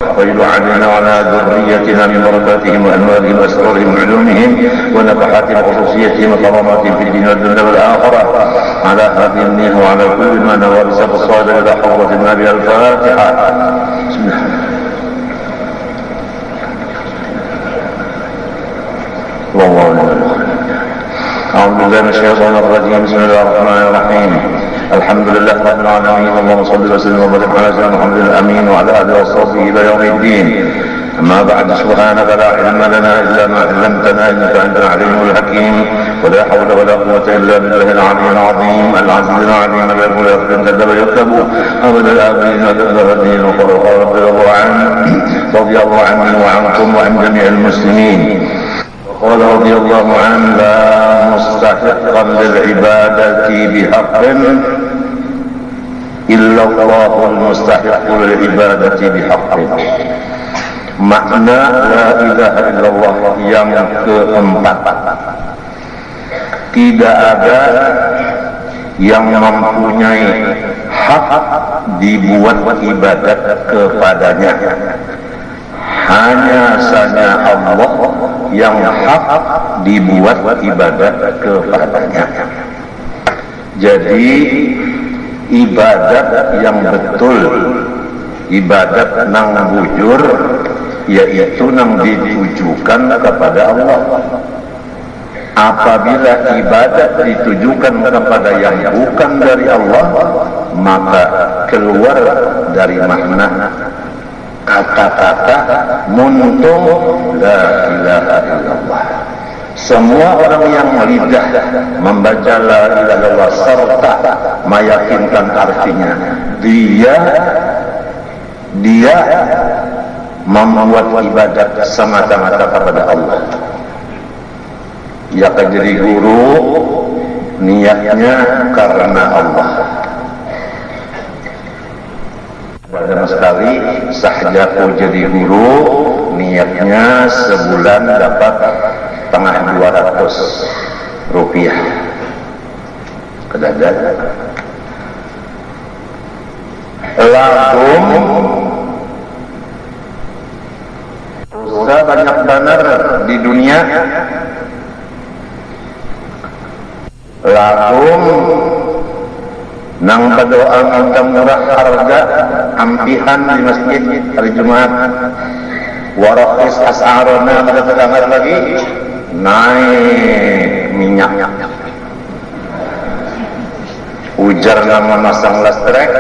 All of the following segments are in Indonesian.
ويل علينا وعلى ذريتنا من بركاتهم وانوارهم واسرارهم وعلومهم ونفحات خصوصيتهم وكراماتهم في الدين والدنيا والاخره على هذه النيه وعلى كل ما نوى بسبب الصالح الى حضره النبي. الفاتحه. بسم الله. أعوذ بالله من الشيطان الرجيم. بسم الله الرحمن الرحيم. الحمد لله رب العالمين. اللهم صل وسلم وبارك على سيدنا محمد الامين وعلى اله وصحبه الى يوم الدين. اما بعد، سبحانك لا علم لنا الا ما علمتنا انك انت العليم الحكيم. ولا حول ولا قوه الا بالله العلي العظيم العزيز العليم. لا يقول يقدم كذب يكتب ابدا الابدين وتبدا الدين. وقال رضي الله عنه رضي الله عني وعنكم وعن جميع المسلمين. وقال رضي الله عنه: لا مستحقا للعبادة بحق إلا الله المستحق للعبادة بحق. Makna la ilaha illallah yang keempat, tidak ada yang mempunyai hak dibuat ibadat kepadanya, hanya saja Allah yang hak dibuat ibadat kepadanya. Jadi ibadat yang betul, ibadat nang bujur, yaitu nang ditujukan kepada Allah. Apabila ibadat ditujukan kepada yang bukan dari Allah, maka keluar dari makna kata-kata muntung la ilaha illallah. Semua orang yang lidah membaca la ilaha illallah serta meyakinkan artinya, dia membuat ibadat semata-mata kepada Allah. Ia akan jadi guru, niatnya karena Allah. Pertama sekali sahjaku jadi guru, niatnya sebulan dapat setengah 200 rupiah. Kedadak lagum usaha banyak benar di dunia. Lagum nang berdoa minta murah harga ampihan di masjid hari Jumat. Warakis as'arona pada terdengar lagi naik minyak. Ujar nama masang listrik,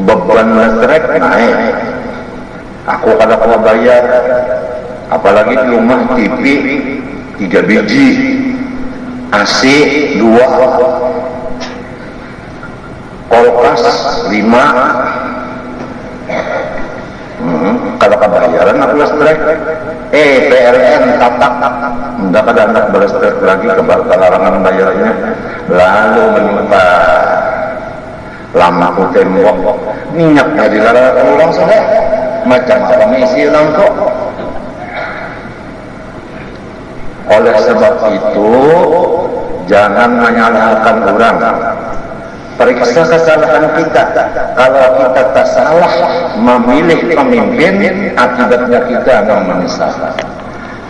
beban listrik naik. Aku kada mau bayar, apalagi di rumah TV 3 biji, AC 2, kulkas 5. Kalau kebayaran aku listrik, PLN tatak, enggak ada anak berlistrik lagi, kelarangan bayarnya. Lalu menimpa lampu tembok, minyaknya dilarang ulang sudah, macam apa misi langkok. Oleh sebab itu, jangan menyalahkan orang. Periksa kesalahan kita. Kalau kita tak salah memilih pemimpin, akibatnya kita akan menyesal.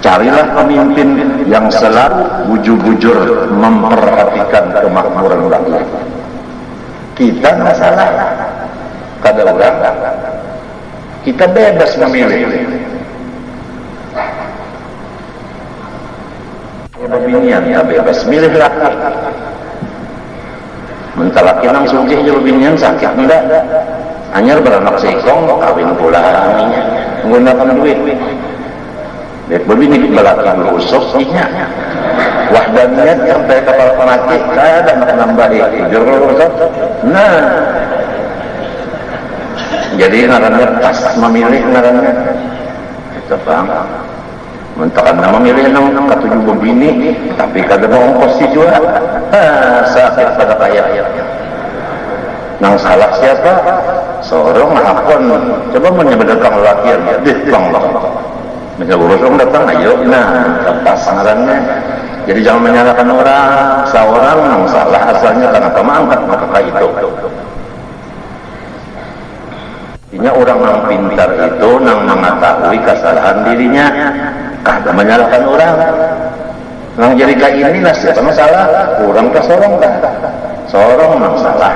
Carilah pemimpin yang selalu bujur-bujur memperhatikan kemakmuran rakyat. Kita tak salah, kada orang. Kita bebas memilih. Binian ya bebas milih rakyat. Mentalaki nang sugih je binian sakit enggak. Anyar beranak seikong kawin pula menggunakan duit. Dek begini belakang rusuk ihnya. Wahdaniyat sampai kapal penakik kada nak nambah jujur rusuk. Nah. Jadi ngarannya pas memilih ngarannya. Itu Bang. Mentakan nama milih nang ketujuh begini, tapi kada mau ongkos juga. Sakit pada kaya. Nang salah siapa? Seorang hakon. Coba menyebutkan lelaki yang bang. Menjauh orang datang, ayo. Nah, lepas ngarannya. Jadi jangan menyalahkan orang. Seorang nang salah asalnya karena kamu angkat maka itu. Artinya orang yang pintar itu yang mengetahui kesalahan dirinya, kada menyalahkan orang. Nang jadi kayak inilah siapa masalah, orang ke sorong kan, sorong nang salah.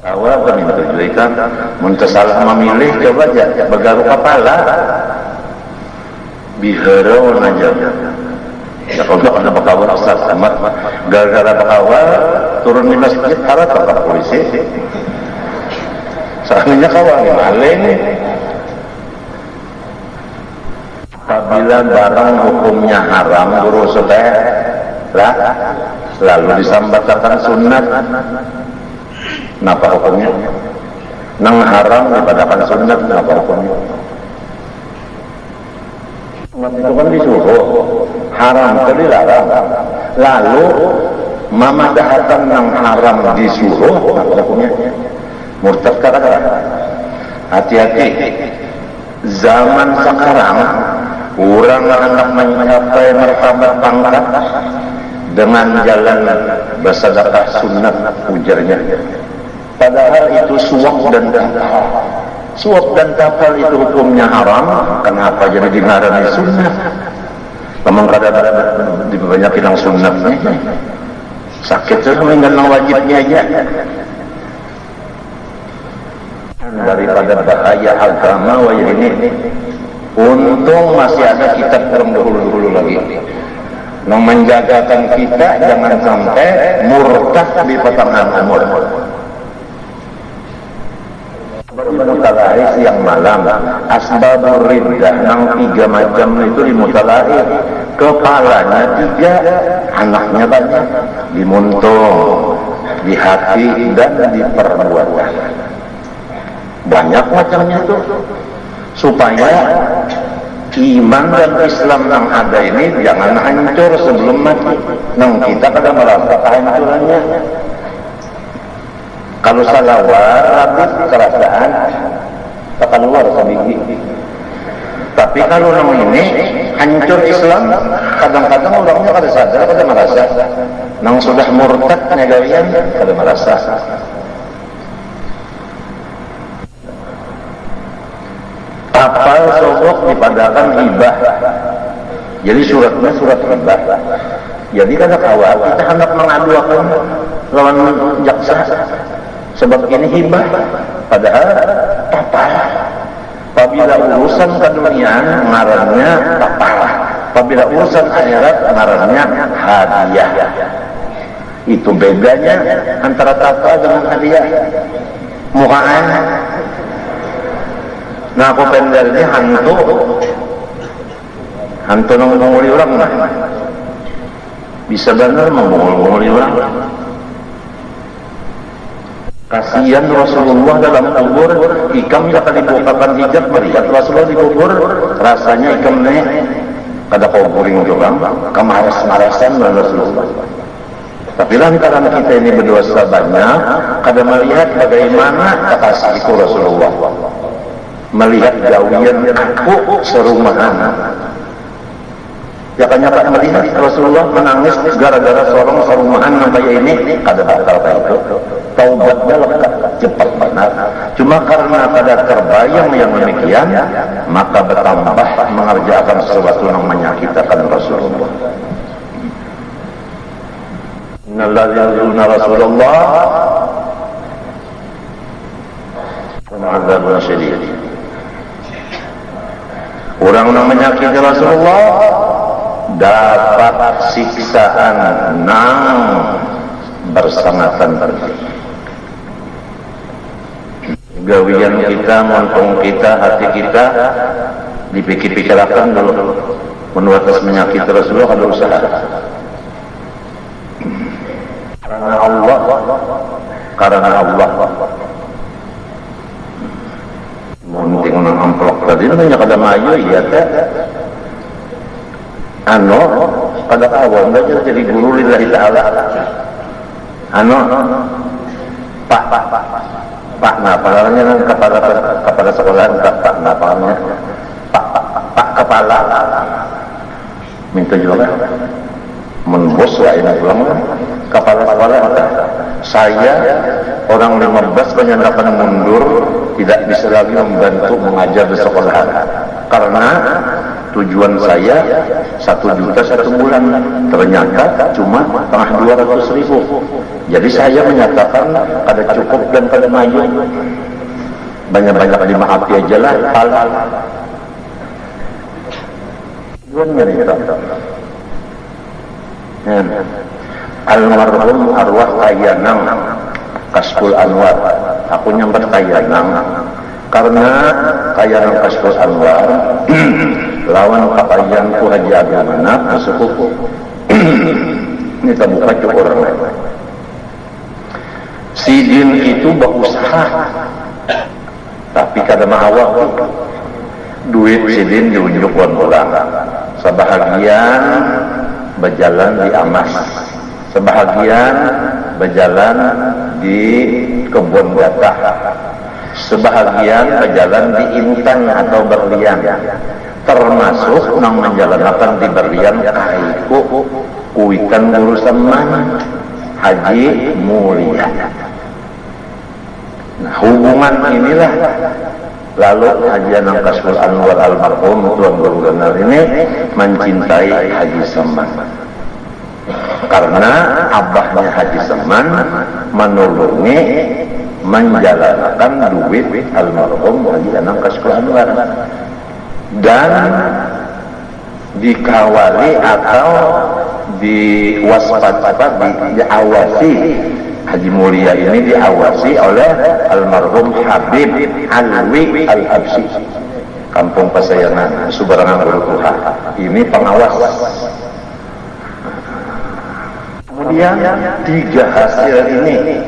Awal kami tujuikan, mun salah memilih coba aja begaru kepala, biherau aja. Ya kalau ada bakawal asal amat, gara-gara bakawal turun di masjid harap ke polisi. Soalnya kawal maling. Apabila barang hukumnya haram guru teh lah lalu disambatkan sunat, napa hukumnya? Nang haram dipadakan sunat, napa hukumnya? Itu kan disuruh haram itu dilarang, lalu mamadahatan nang haram disuruh, napa hukumnya? Murtad kata-kata. Hati-hati, zaman sekarang orang hendak mencapai martabat pangkat dengan jalan bersedekah sunat, ujarnya. Padahal itu suap dan tapal. Suap dan tapal itu hukumnya haram, kenapa jadi dingarani sunat? Memang kadang-kadang dibanyakin yang sunatnya, sakit saja mengenal wajibnya aja. Daripada bahaya agama wajib ini, untung masih ada kitab orang dahulu-dahulu lagi yang menjagakan kita jangan sampai murtad di pertengahan umur. Mutalahir siang malam, asbabur riddah yang 3 macam itu di mutalahir. Kepalanya 3, anaknya banyak, di muntung, di hati dan di perbuatan. Banyak macamnya tuh, supaya iman dan Islam yang ada ini jangan hancur sebelum mati. Nang kita kadang merasa kehancurannya. Kalau salah habis kerasaan, tak keluar sebiji. Tapi kalau nang ini hancur Islam, kadang-kadang orangnya kada sadar, kada merasa. Nang sudah murtad negarian, kada merasa. Apal sogok dipadakan hibah. Jadi suratnya surat hibah. Jadi kada kawal kita hendak mengaduakan lawan jaksa. Sebab ini hibah. Padahal tapal. Apabila urusan keduniaan ngarannya tapal. Apabila urusan akhirat ngarannya hadiah. Itu bedanya antara tapal dengan hadiah. Mukaan. Nah aku pendelnya hantu nang menguli orang mah bisa benar menguli orang. Kasihan Rasulullah dalam kubur, ikam tidak dibukakan hijab melihat Rasulullah di kubur, rasanya ikam nih kada kuburing orang, kemaras-marasan Rasulullah. Tapi lantaran kita ini berdosa banyak, kada melihat bagaimana kekasih itu Rasulullah. Melihat gawian aku serumahan. Ya kan nyata melihat Rasulullah menangis gara-gara seorang serumahan namanya ini kada bakal kayak itu. Taubatnya lekat cepat benar. Cuma karena pada terbayang yang demikian, maka bertambah mengerjakan sesuatu yang menyakitkan Rasulullah. Innalladzina Rasulullah azabun syadid. Orang yang menyakiti Rasulullah dapat siksaan nang bersangatan terjadi. Gawian kita, montung kita, hati kita dipikir-pikirkan dulu. Menurut menyakiti Rasulullah ada usaha. Karena Allah. Munting nang amplok tadi nanya kada mayu iya teh. Pada awal belajar jadi guru lillahi ta'ala. Pak napalnya nang kepala sekolahan pak napalnya. Pak kepala. Minta juga. Menbos lain pulang kepala-kepala saya orang 15 menyatakan mundur, tidak bisa lagi membantu mengajar di sekolah karena tujuan saya 1 juta 1 bulan, ternyata cuma tengah 200.000. Jadi saya menyatakan ada cukup dan kada maju, banyak-banyak dimaafi aja lah halal. Almarhum arwah Kayanang Kasful Anwar, aku nyamper Kayanang karena Kayanang Kasful Anwar lawan pakaianku Haji Agamana sepupu. Ini terbuka cukup orang lain. Sidin itu berusaha tapi kada mahawa duit sidin diunjuk pulang. Sebahagian berjalan di Amas, sebahagian berjalan di kebun gatah, sebahagian berjalan di Intan atau Berlian, termasuk yang menjalankan di Berlian kaiku kuikan guru seman Haji Mulia. Nah, hubungan inilah lalu Haji Anang Kasful Anwar almarhum Tuan Guru Ganar ini mencintai Haji Seman karena abahnya Haji Seman menulungi menjalankan duit almarhum Haji Anang Kasful Anwar dan dikawali atau diawasi. Haji Mulia ini diawasi oleh almarhum Habib Alwi Al-Habsyi, Kampung Pasayangan, Subarangan Guru Tuha. Ini pengawas. Kemudian 3 hasil ini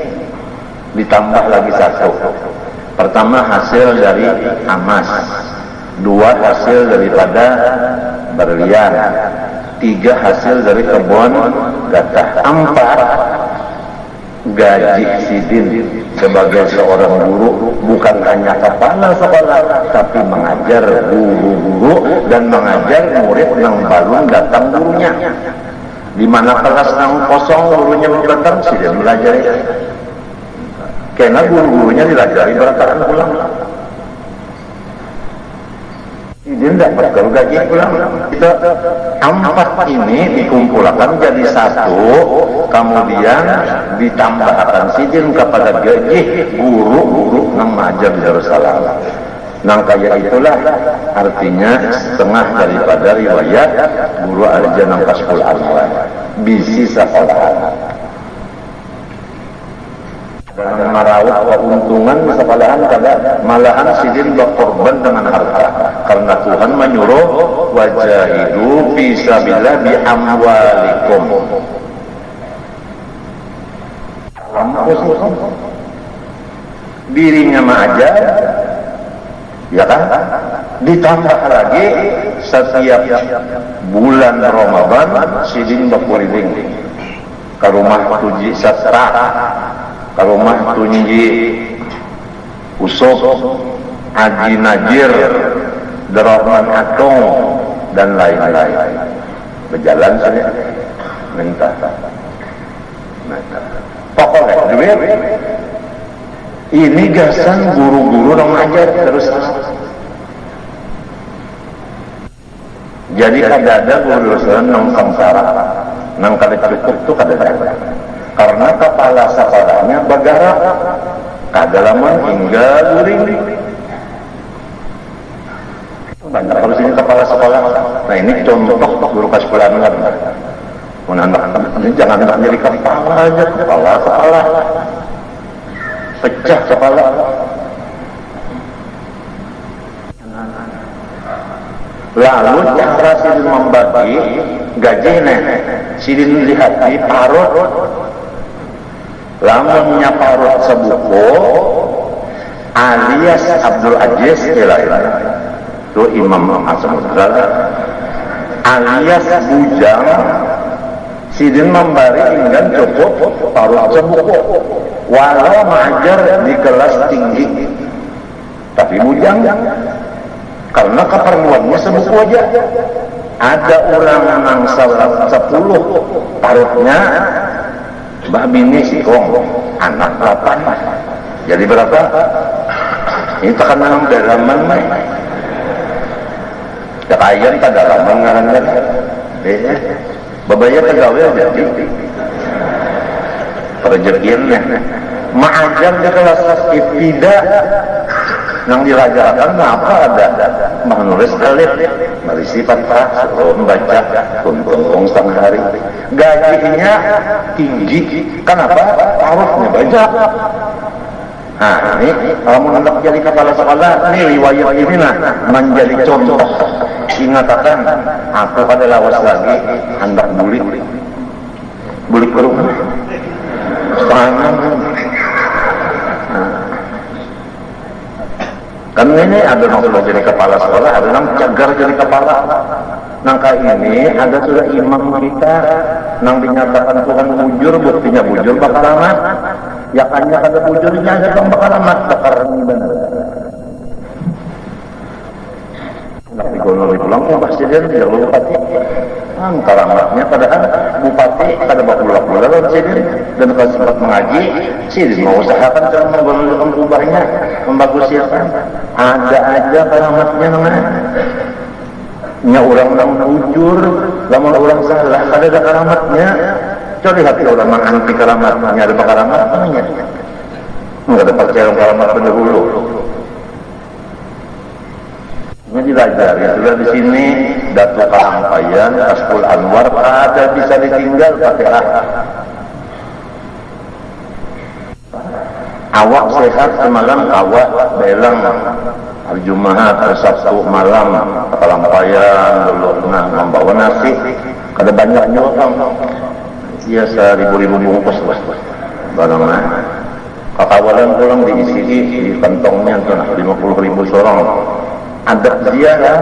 ditambah lagi 1. Pertama hasil dari Amas, 2 hasil daripada Berlian, 3 hasil dari kebun gatah, 4 gaji sidin sebagai seorang guru, bukan hanya kepala sekolah tapi mengajar guru-guru dan mengajar murid yang baru datang gurunya. Di mana kelas yang kosong gurunya datang sidin melajari, karena guru-gurunya dilajari berataan pulang. Dia dapat gaji pulang. Kita 4 ini dikumpulkan jadi 1, kemudian ditambahkan sidin kepada gaji guru-guru yang mengajar di Darussalam. Nang kaya itulah artinya setengah daripada riwayat guru Haji Anang Kasful Anwar bisi sekolah. Dan merawat keuntungan di sekolahan kada, malahan sidin berkorban dengan harta karena Tuhan menyuruh wajahidu fisabilillah bi amwalikum. Dirinya mengajar, ya kan? Ditambah lagi setiap bulan Ramadan sidin berkeliling ke rumah tuji sastra, ke rumah tunji Usop, Haji Najir, Derahman Atong dan lain-lain. Berjalan saja minta. Pokoknya duit. Ini gasan guru-guru yang ngajar terus. Jadi kada ada guru dosen nang samsara, nang kada cukup tu kada ada. Karena kepala sekolahnya bergerak, kada lama hingga guring. Banyak kalau sini kepala sekolah. Nah ini contoh guru sekolah kan. Anak-anak ini jangan jadi kepala aja, kepala. Pecah kepala. Lalu cara sidin membagi gaji sidin lihat di parut. Lamunnya parut sebuku alias Abdul Aziz itu Imam Samudra alias bujang sidin memberi hingga cukup parut sebuku walau mengajar di kelas tinggi tapi bujang karena keperluannya sebuku aja ada orang nang 10 parutnya mbah bini sikong anak 8 jadi berapa? Ini tekan nang dalaman mah kekayan tak dalaman ngarannya babaya tegawel jadi rezekinya ma'ajar di kelas ibtidah yang dirajakan apa ada menulis alif merisi fathah suruh membaca untung setengah hari gajinya tinggi kenapa? Tarufnya banyak. Nah ini kalau mau hendak jadi kepala sekolah ini riwayat ini menjadi contoh ingatakan aku pada lawas lagi hendak bulik ke rumah setengah. Kan ini ada yang sudah jadi kepala sekolah, ada yang cagar jadi kepala. Nangka ini ada sudah imam kita, nang dinyatakan Tuhan bujur, buktinya bujur bakal amat. Yakannya kada bujurnya ada yang bakal amat, bakal ini benar. Nak digolong pulang, pasti dia bupati. Karamatnya padahal bupati kada bakul-bakul lawan sidin dan kalau sempat mengaji sidin mau usahakan cara menggolong ubahnya membaguskan ada aja karamatnya namanya nya orang bujur lamun orang salah kada ada karamatnya coba hati orang anti karamatnya ada karamat namanya enggak ada percaya karamat pendahulu. Ini belajar ya sudah di sini Datu Karangpayan, Kasful Anwar ada bisa ditinggal pakai awak sehat semalam kawat belang hari Jumat hari Sabtu malam Karangpayan dulu membawa nasi kada banyak juga ya 1000 bungkus lah barangnya kakawalan pulang diisi di kantongnya tuh 50.000 seorang. Adab ziarah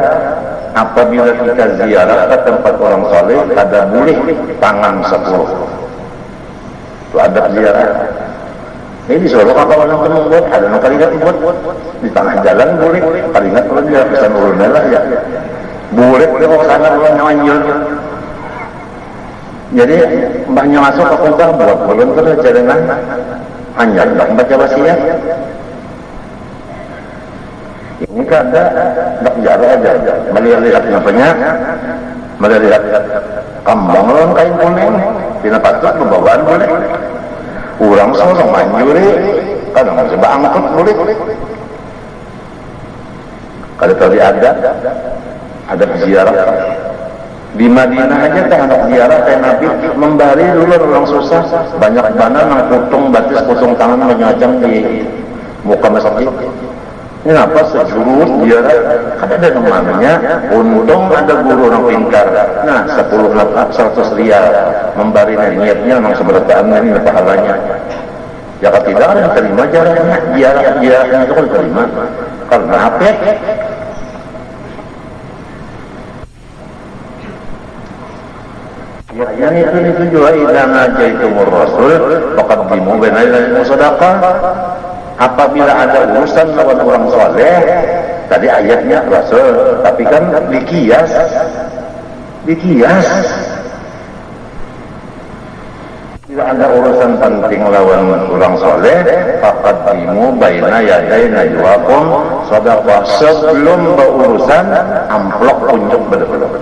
apabila kita ziarah ke tempat orang soleh kada boleh tangan 10 itu adab ziarah. Ini di Solo kalau orang temu buat ada yang kali buat di tengah jalan boleh kali ingat kalau dia pesan ulun lah ya boleh kalau sana ulun nyanyi jadi mbahnya masuk ke kota buat ulun ke jalan hanya baca wasiat. Ini kada nak jarak aja melihat apanya melihat kambang lawan kain kuning tina patut pembawaan boleh urang sorong manjuri kadang coba angkut boleh kada tadi ada ziarah di Madinah aja teh anak ziarah teh Nabi membari dulu orang susah banyak bana nang putung batis putung tangan menyajang di muka masjid. Ini apa sejurus dia kan ada namanya untung ada guru orang pintar nah 100 rial membari niatnya memang seberataan ini pahalanya ya kalau tidak ada yang terima jaraknya jaraknya itu kan terima karena apa yang itu juga idza najaitumur rasul faqaddimu baina yadayhi sadaqah. Apabila ada urusan lawan orang soleh, tadi ayatnya Rasul, tapi kan dikias. Bila ada urusan penting lawan orang soleh, faqaddimu baina yaday najwakum sadaqah. Sebelum berurusan, amplok unjuk betul-betul.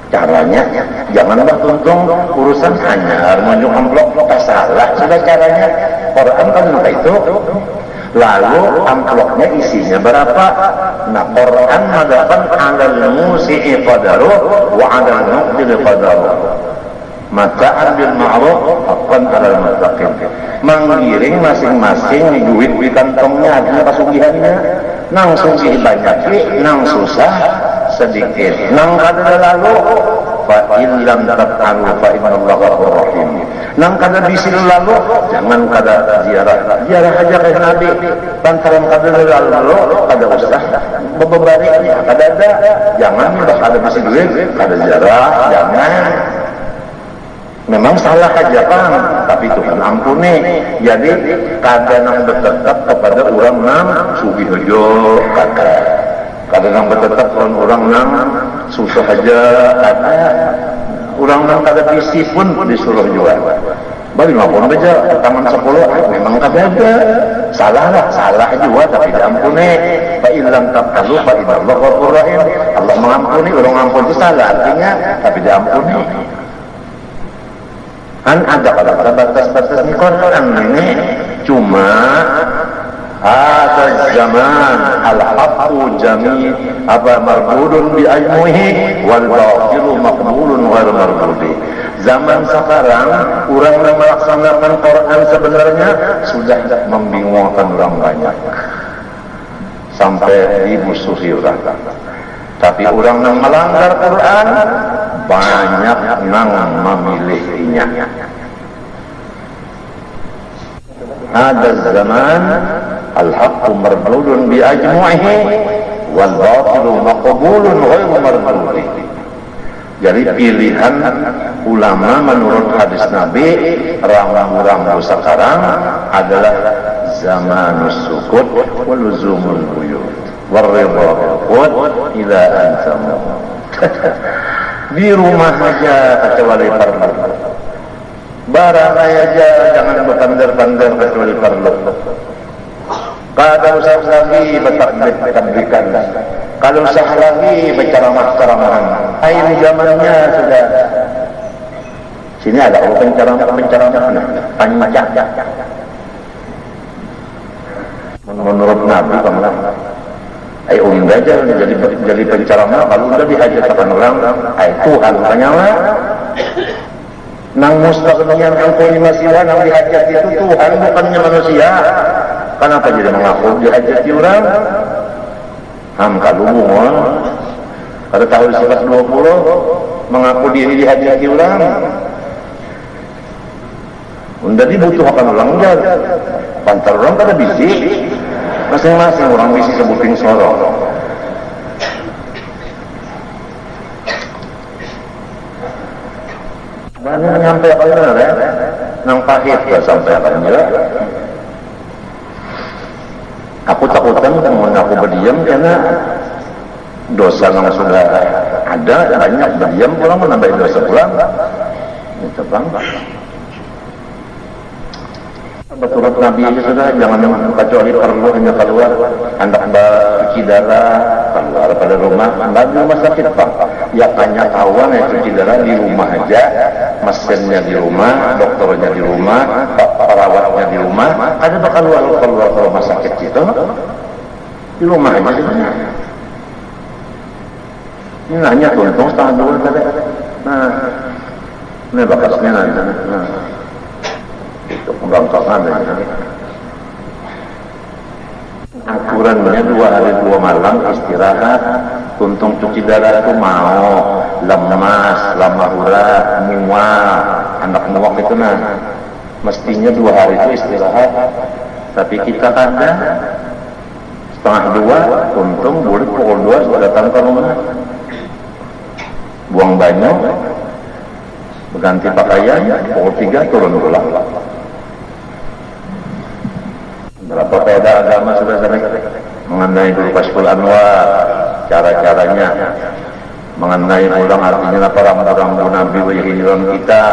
Caranya, jangan tuntung urusan hanya menunjuk amplok, salah sudah caranya. Quran kan minta itu. Lalu amplopnya isinya berapa? Nah Quran mengatakan alal musi'i qadaru wa alal muqtil qadaru mata'an bil ma'ruf haqqan alal muttaqin. Menggiring masing-masing duit di kantongnya artinya kasugihannya nang sugih banyak nang susah sedikit nang kada lalu fa illam taf'alu fa innallaha ghafurur rahim. Nang kada bisil lalu jangan kada ziarah aja kayak Nabi lantaran kada lalu kada usah beberiknya kada ada jangan kada bisil duit kada ziarah jangan memang salah aja kan tapi Tuhan ampuni jadi kada nang bertetap kepada orang nang sugih hojo kada kadang bertetap orang nang susah aja ada orang nang kada bisi pun disuruh jual. Bagi ngapun aja taman 10 memang kada salah juga tapi diampuni. Fa illam taqalu fa innallaha ghafurur rahim. Allah mengampuni, orang ampun itu salah artinya tapi diampuni. Kan ada pada batas-batas di Quran ini cuma ada zaman al-haqqu jami' marbudun bi ajmuhi wal batilu maqbulun ghairu marbudi. Zaman sekarang orang yang melaksanakan Quran sebenarnya sudah membingungkan orang banyak sampai dimusuhi orang. Tapi orang yang melanggar Quran banyak yang memilihinya. Ada zaman al-haqqu marbudun bi ajmu'ihi wal batilu maqbulun ghairu marbudi. Jadi pilihan ulama menurut hadis Nabi orang-orang sekarang adalah zamanus sukut wa luzumul buyut warridha ila antamu. Di rumah aja kecuali perlu, barang aja jangan berpandar-pandar kecuali perlu. Kalau usah lagi bertakbir-takbirkan, kalau usah lagi berceramah-ceramahan. Ini zamannya sudah. Sini ada penceramah-penceramah panjang. Menurut Nabi pernah. Unda aja jadi penceramah, kalau udah dihajatkan orang, Tuhan kanyawa. Nang mustaqnian ang kulimasiwa nang dihajat itu Tuhan bukannya manusia. Kenapa jadi mengaku dihajati orang? Kalumung pada tahun 120 mengaku diri dihajati orang. Unda dibutuhkan ulang jad. Pantar orang kada bisi. Masing-masing orang bisi sebuting sorong. Mana nyampe benar ya? Nang pahit ya sampai akan ya. Aku takutan mau aku berdiam karena dosa yang sudah ada banyak berdiam pulang menambah dosa pulang. Itu bangga. Betul Nabi itu sudah jangan kecuali perlu hanya keluar hendak cuci darah keluar pada rumah hendak di rumah sakit Pak. Ya hanya kawan yang cuci darah di rumah aja, mesinnya di rumah, dokternya di rumah, perawatnya di rumah. Ada bakal keluar ke rumah sakit itu di rumah aja sebenarnya. Ini hanya tuntung setengah dua tadi. Nah, ini bakasnya nanti. Nah. Itu pembangkangan dari aturannya 2 hari 2 malam istirahat. Tuntung cuci darah itu mau lemas, lama urat, mual, anak muak itu mestinya 2 hari itu istirahat. Tapi kita kadang setengah 2 tuntung boleh pukul 2 sudah datang ke rumah, buang banyak, berganti pakaian, pukul 3 turun pulang. Berapa peda agama sudah sering mengenai dulu Kashful Anwar, cara-caranya mengenai ulang artinya orang-orang Nabi wajhiran kita,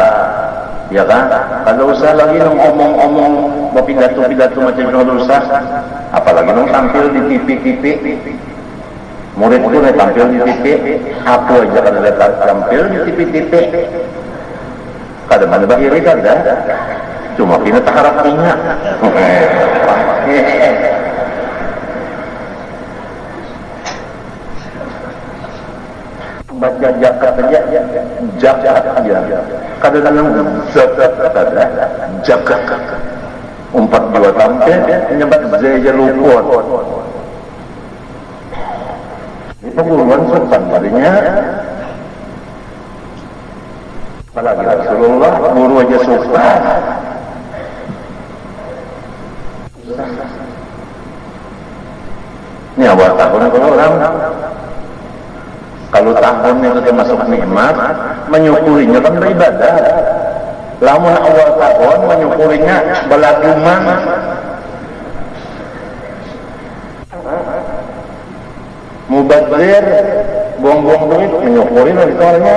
ya kan? Kalau usah lagi ngomong-ngomong berpidato-pidato macam itu usah, apalagi tampil di TV. Murid itu tampil di TV, aku aja kan ada tampil di TV. Kadang mana bahiri kan dah. Cuma kita tak harap ingat. Baca jakat aja, kadang-kadang jakat, 4 tampil, nyebat zaya luput. Itu buruan sultan tadinya. Apalagi Rasulullah guru aja sultan. Ini awal tahun kalau orang kalau tahun itu termasuk nikmat, menyukurinya kan beribadah. Lamun awal tahun menyukurinya beladuman. mubazir, buang-buang duit, menyukuri soalnya.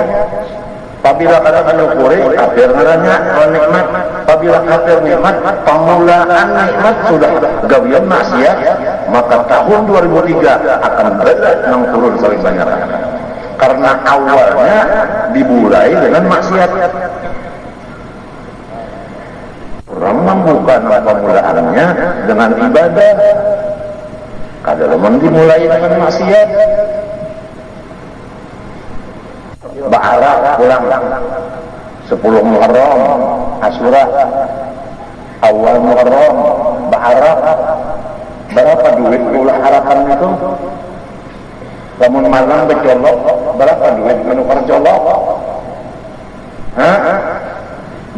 Apabila kada menyukuri, kafir ngaranya nikmat. Apabila kafir nikmat, pemulaan nikmat sudah gawian maksiat, maka tahun 2003 akan berat nang turun saling banyak. Karena awalnya dimulai dengan maksiat. Orang membuka pemulaannya dengan ibadah. Kada lemon dimulai dengan maksiat. Ba'arah pulang 10 Muharram Asyura awal Muharram Ba'arah berapa duit ulah harapan itu lamun malam becolok berapa duit menukar colok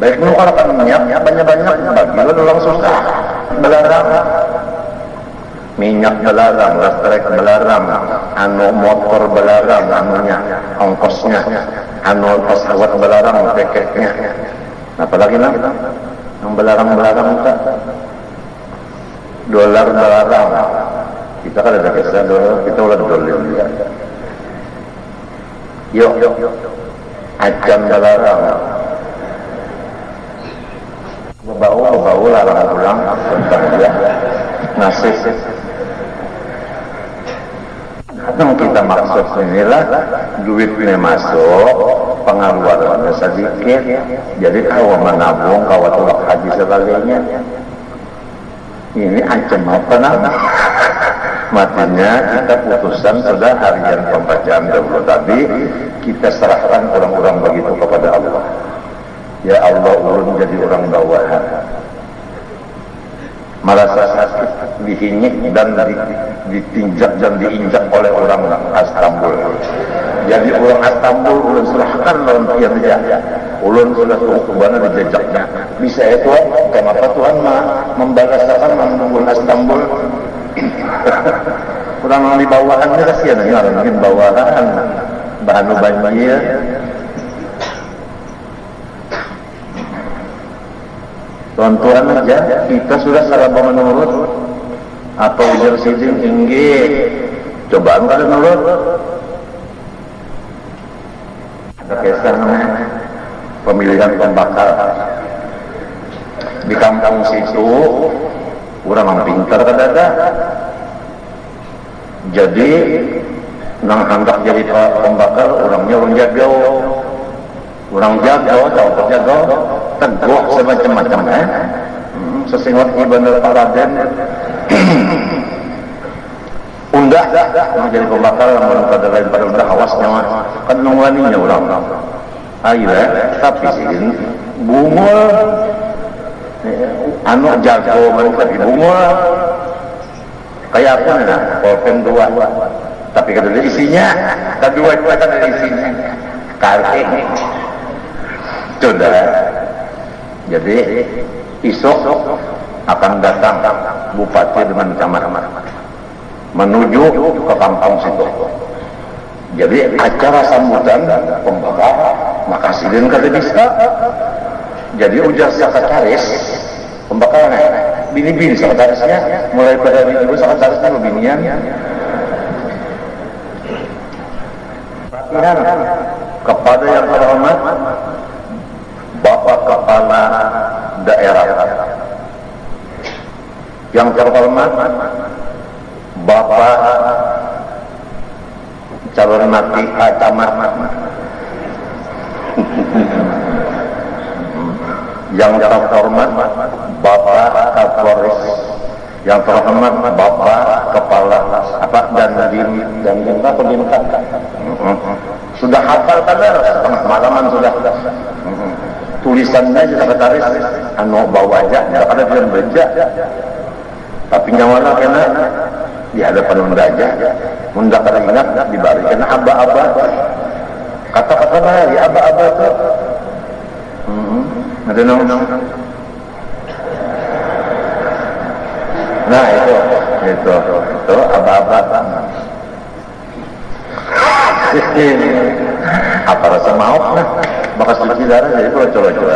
baik menukar minyak banyak-banyak bagilah orang susah belarang minyak belarang, listrik belarang, anu motor belarang, anunya, ongkosnya, anu pesawat belarang, tiketnya. Apalagi nang, yang belarang-belarang kita, dolar belarang. Kita kan ada kisah dolar, kita udah dolar juga. Yuk, acan belarang. Bau larang pulang, tentang dia nasib. Yang kita maksud inilah duitnya masuk, pengeluarannya sedikit, jadi kalau menabung, kalau tulak haji sebagainya, ini ancam apa nama? Matinya kita putusan sudah harian pembacaan dahulu tadi, kita serahkan orang-orang begitu kepada Allah. Ya Allah, ulun jadi orang bawahan. Merasa sakit, dihinyik dan ditinjak dan diinjak oleh orang Istanbul. Jadi orang Istanbul ulun serahkan lawan tiang dia. Ulun sudah kubana dijejaknya. Bisa itu kenapa Tuhan membalasakan menunggu Istanbul? Orang di bawahan ini kasihan ya, orang di bawahan bahan banjir. Tuan-tuan aja, kita sudah salah menurut atau ujar sidin tinggi, cobaan kada nurut. Ada kisah pemilihan pembakar di kampung situ, orang pintar kada ada. Jadi nang hendak jadi pembakar, orangnya orang jauh jago, teguh semacam-macam sesingot ibadah Paraden undah mau jadi pembakar orang pada lain pada undah awasnya kan nungguaninya orang akhirnya tapi sih bungul anu jago mereka di bungul kayak apa nih polpen 2 tapi kada ada isinya kedua itu kan ada isinya kali sudah. Jadi esok akan datang bupati dengan camat menuju ke kampung situ. Jadi acara sambutan pembakar makasih dan kada bisa. Jadi ujar sekretaris pembakarannya bini-bini sekretarisnya mulai pada ibu sekretarisnya binian. Kepada yang terhormat Bapak Kepala Daerah, yang terhormat Bapak calon mati camat, yang terhormat Bapak Kapolres, yang terhormat Bapak Kepala dan sudah hafal kadar setengah malaman sudah. Tulisannya sekretaris anu bawa aja, tidak ada film beja. Tapi nyawala kena di hadapan unda aja, unda kada ingat dibari kena aba-aba. Kata-kata lagi aba-aba tu. Ada nong. Nah itu aba-aba. Apa rasa mau nah bekas cuci darah jadi coba-coba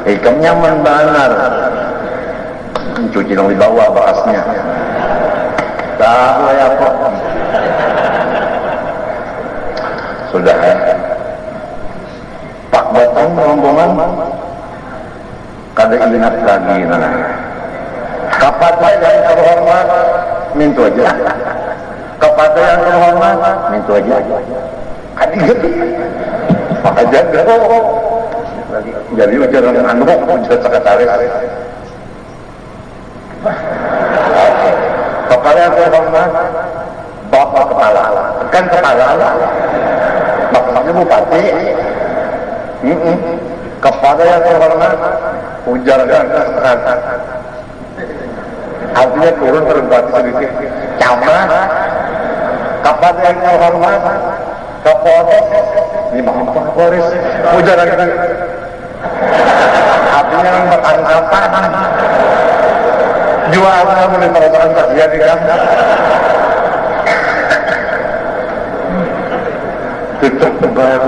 ikan nyaman benar cuci dong di bawah bekasnya tahu ya kok sudah pak datang rombongan kada ingat lagi kapan yang terhormat mintu aja kepada yang terhormat mintu aja kadiget maka jaga jadi ujaran anu ujar sekretaris kepada yang terhormat bapak kepala kan kepala bapaknya bupati kepada yang terhormat ujarkan artinya turun terlibat sedikit camat kepada yang terhormat Kapolres lima Kapolres ujarkan artinya yang berangkapan jualan mulai perasaan kasihan di kantor tutup tebal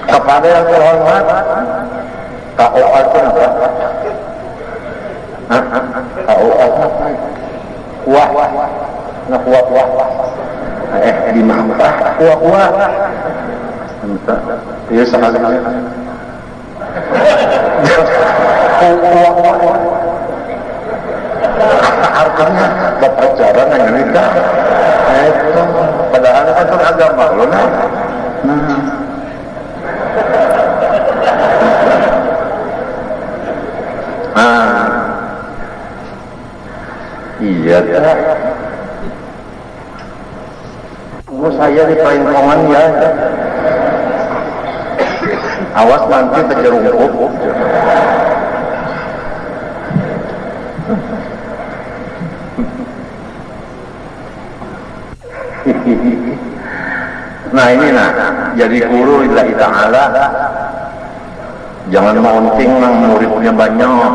kepada yang terhormat KOA itu apa? KOA kuah nggak kuah di mana kuah entah iya sekali kuah artinya berpacaran yang nikah itu padahal kan agama loh iya dah saya di perhimpunan ya awas nanti terjerungkup nah ini jadi guru lillahi ta'ala jangan maunting muridnya banyak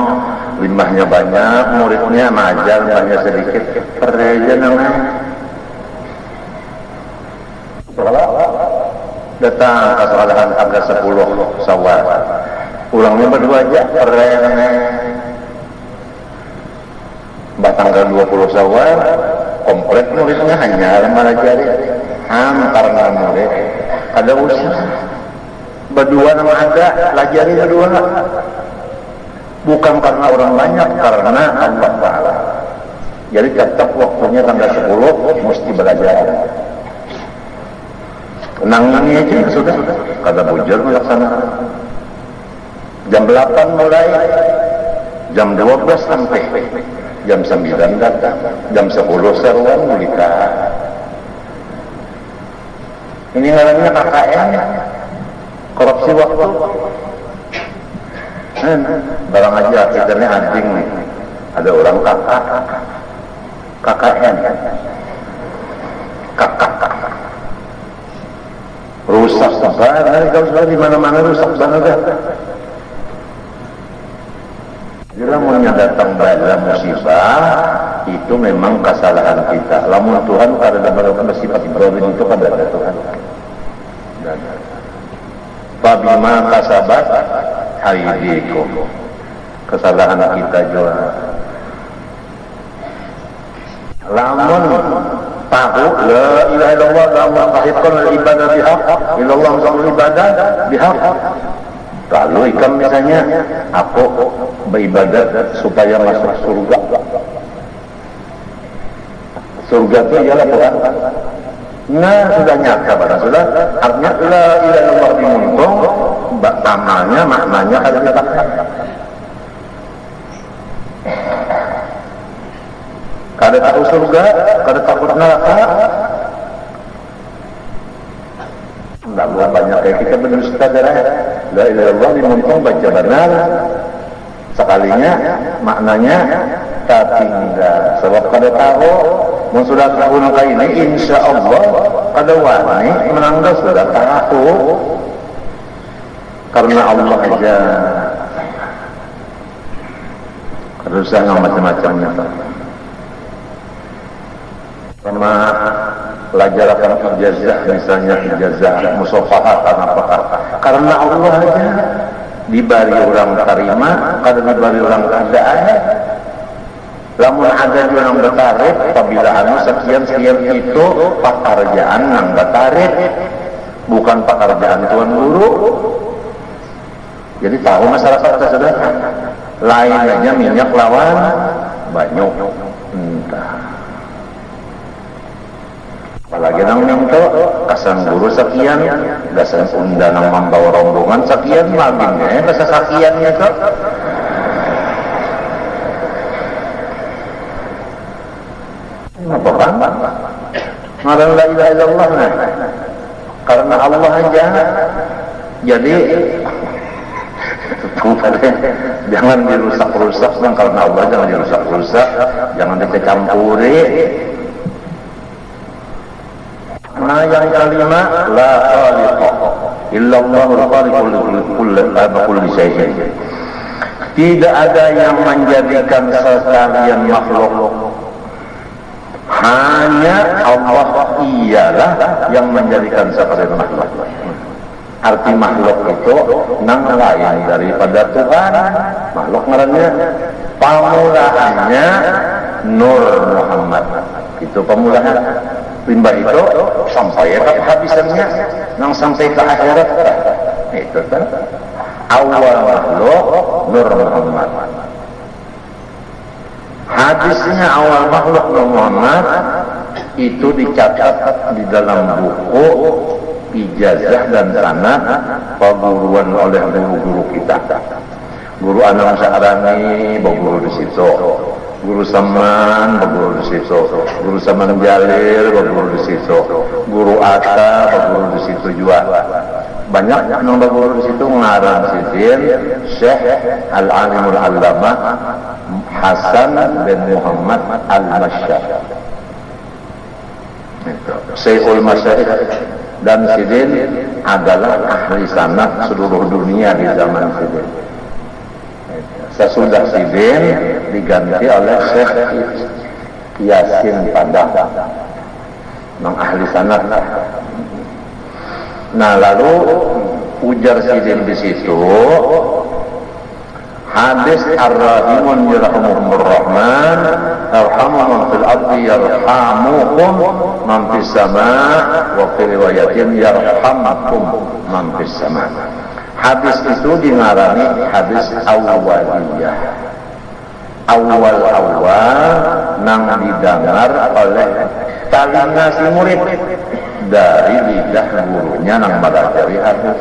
limbahnya banyak muridnya majar banyak sedikit pereja namanya datang kesalahan tanggal 10 Syawal ulangnya berdua aja pereja tanggal 20 Syawal komplit muridnya hanya malah jari karena murid ada usaha berdua nama ada lajari berdua bukan karena orang banyak karena Allah Ta'ala jadi tetap waktunya tanggal 10 mesti belajar tenang-tenangnya aja sudah kada bujur melaksanakan jam 8 mulai jam 12 sampai jam 9 datang jam 10 seruan mulika ini namanya KKN korupsi waktu barang aja akhirnya anjing nih ada orang KKN rusak banget kalau sudah di mana-mana rusak banget jadi lamunnya datang bala musibah itu memang kesalahan kita lamun Tuhan ada dalam sifat Ibrahim itu kan ada Tuhan Fabima kasabat aydikum kesalahan kita juga lamun tahu la ilaha illallah la mustahikun ibadah bihaq illallah subhanahu ibadah bihaq kalau ikam misalnya aku beribadat supaya masuk surga itu ialah Tuhan sudah nyata pada sudah artinya la ilaha illallah dimuntung amalnya maknanya ada ditakkan kada tahu surga kada takut neraka tidak banyak kayak kita berdusta darah la ilaha illallah dimuntung baca benar sekalinya maknanya tak tinggal sebab kada tahu mun sudah tahu naka ini insya Allah kada wani menanggal sudah tahu karena Allah aja kada usah macam-macamnya sama pelajaran ijazah misalnya ijazah musafahat karena Allah aja dibari orang terima kada dibari orang keadaan lamun ada juga nang betarit apabila anu sekian itu pekerjaan nang betarit, bukan pekerjaan tuan guru. Jadi tahu masyarakat sudah lain aja minyak lawan banyak entah. Apalagi nang minto kasan guru sekian, gasan unda nang membawa rombongan sekian lagi rasa sekiannya kok. Apa kan? Ngaran la ilaha illallah nah. Karena Allah aja. Jadi jangan dirusak-rusak, karena Allah jangan dirusak-rusak, jangan dicampuri. Nah yang kelima, la khaliqa illallahul khaliqul kulli syai'in. Tidak ada yang menjadikan sekalian makhluk, hanya Allah ialah yang menjadikan sekalian makhluk. Arti makhluk itu nang lain daripada Tuhan. Makhluk ngarannya pamulaannya Nur Muhammad. Itu pemulahan. Limbah itu sampai ke habisannya nang sampai ke akhirat. Itu kan awal makhluk Nur Muhammad. Hadisnya awal makhluk Nur Muhammad itu dicatat di dalam buku ijazah dan sanad perguruan oleh guru-guru kita. Guru Anam Sa'arani berguru di situ, Guru Saman berguru di situ, Guru Saman Jalil berguru di situ, Guru Atta berguru di situ juga. Banyak yang berguru di situ ngarang sidin Syekh Al-Alimul Allamah Hasan bin Muhammad Al-Masyar. Syekhul Masyayikh dan sidin adalah ahli sanad seluruh dunia di zaman sidin. Sesudah sidin diganti oleh Syekh Yasin Padang, yang ahli sanad. Nah lalu ujar sidin di situ, hadis ar-rahimun yarhamuhumur rahman arhamuhum fil ardi yarhamukum man fis sama' wa fi riwayatin yarhamkum man fis sama'. Hadis itu dingarani hadis awaliyah, awal-awal nang didengar oleh telinga si murid dari lidah gurunya nang mempelajari hadis.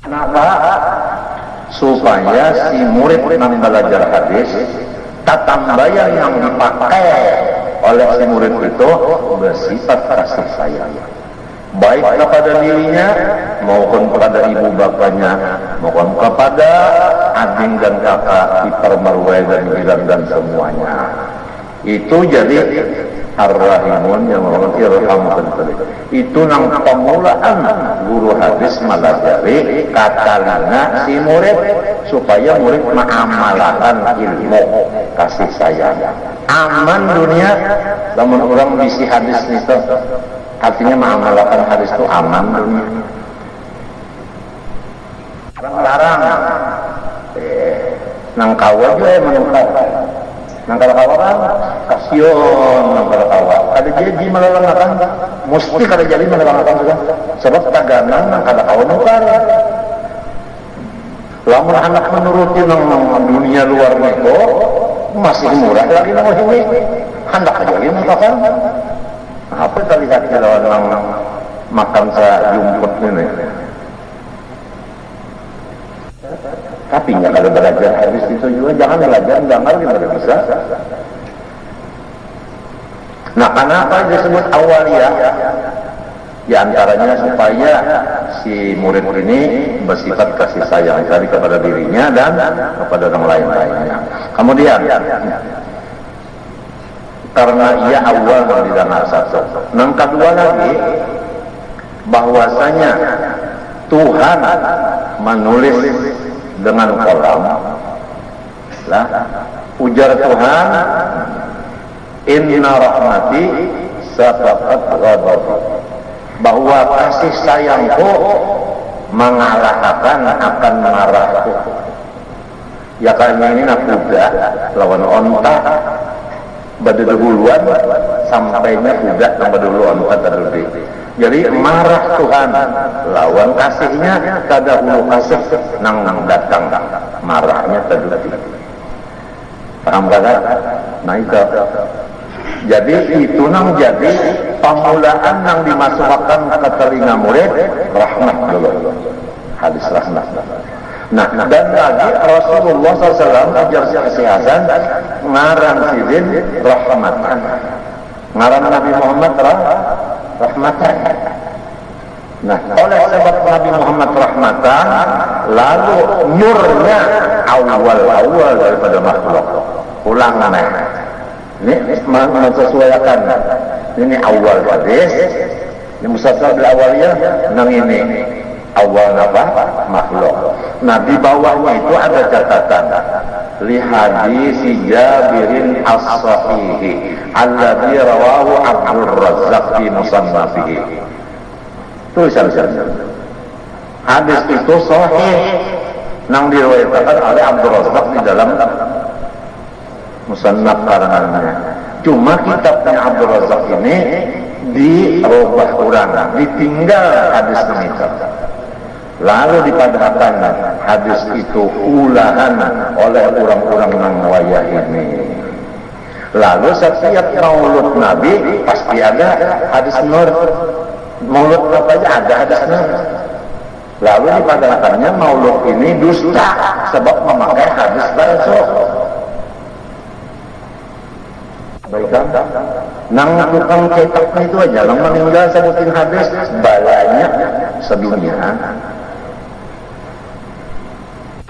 Kenapa? Supaya si murid nang belajar hadis tatambayan yang dipakai oleh si murid itu bersifat kasih sayang, baik kepada dirinya maupun kepada ibu bapaknya maupun kepada adik dan kakak, ipar marwah dan bidan dan semuanya. Itu jadi ar-rahimun yang irhamkan. Itu nang pemulaan guru hadis melajari katalina si murid supaya murid mengamalkan ilmu kasih sayang. Aman dunia, namun orang bisi hadis itu artinya mengamalkan hadis itu aman dunia. Larang nang kawal juga menukar. Nang kalau kawaran kasion nang kalau kawal kada jadi melalangakan, mesti kada jadi melalangakan juga sebab taganang nang kada kawal nukar. Lamun anak menuruti nang dunia luar itu masih murah lagi nang ini hendak aja lagi nukar. Apa tadi lihat lawan nang makan sa jumput ini. Tapi nggak kalau belajar hadis itu juga jangan belajar gambar kita bisa. Nah, kenapa disebut awaliyah? Di antaranya supaya si murid ini bersifat kasih sayang tadi kepada dirinya dan kepada orang lain-lainnya. Kemudian karena ia awal di dalam satu. Yang kedua lagi bahwasanya Tuhan menulis dengan kolam lah, ujar Tuhan inna rahmati sabaqat ghadabi, bahwa kasih sayangku mengalahkan akan marahku. Ya kayaknya ini nak kuda lawan onta baduduluan sampainya kuda yang badulu onta terdudi. Jadi marah Tuhan lawan kasihnya kada hulu kasih nang datang marahnya terdudi. Paham kada? Nah itu. Jadi itu nang jadi pemulaan nang dimasukkan ke telinga murid rahmat dulu. Hadis rahmat. Nah, dan lagi Rasulullah SAW ajar kesehatan ngaran sidin rahmatan, ngaran Nabi Muhammad rahmatan. Nah, oleh sebab Nabi Muhammad rahmatan, lalu nurnya awal daripada makhluk. Ulangan ini menyesuaikan. Ini awal hadis, ini musasal bil awalnya, nang ini awal apa? Makhluk. Nah di bawahnya itu ada catatan li hadis Jabirin as-sahihi alladzi rawahu Abdul Razzaq fi musannafihi. Tulisan hadis itu sahih nang diriwayatkan oleh Abdul Razzaq di dalam musannaf karangannya. Cuma kitabnya Abdul Razzaq ini dirubah ulang, ditinggal hadis itu. Lalu dipadahkan hadis itu ulahan oleh orang-orang nang wayah ini. Lalu setiap maulud Nabi pasti ada hadis nur. Maulud apa aja ada hadis nur. Lalu dipadahkannya maulud ini dusta sebab memakai hadis palsu. Baiklah, nang tukang cetak itu aja, nang meninggal sebutin hadis banyak sedunia.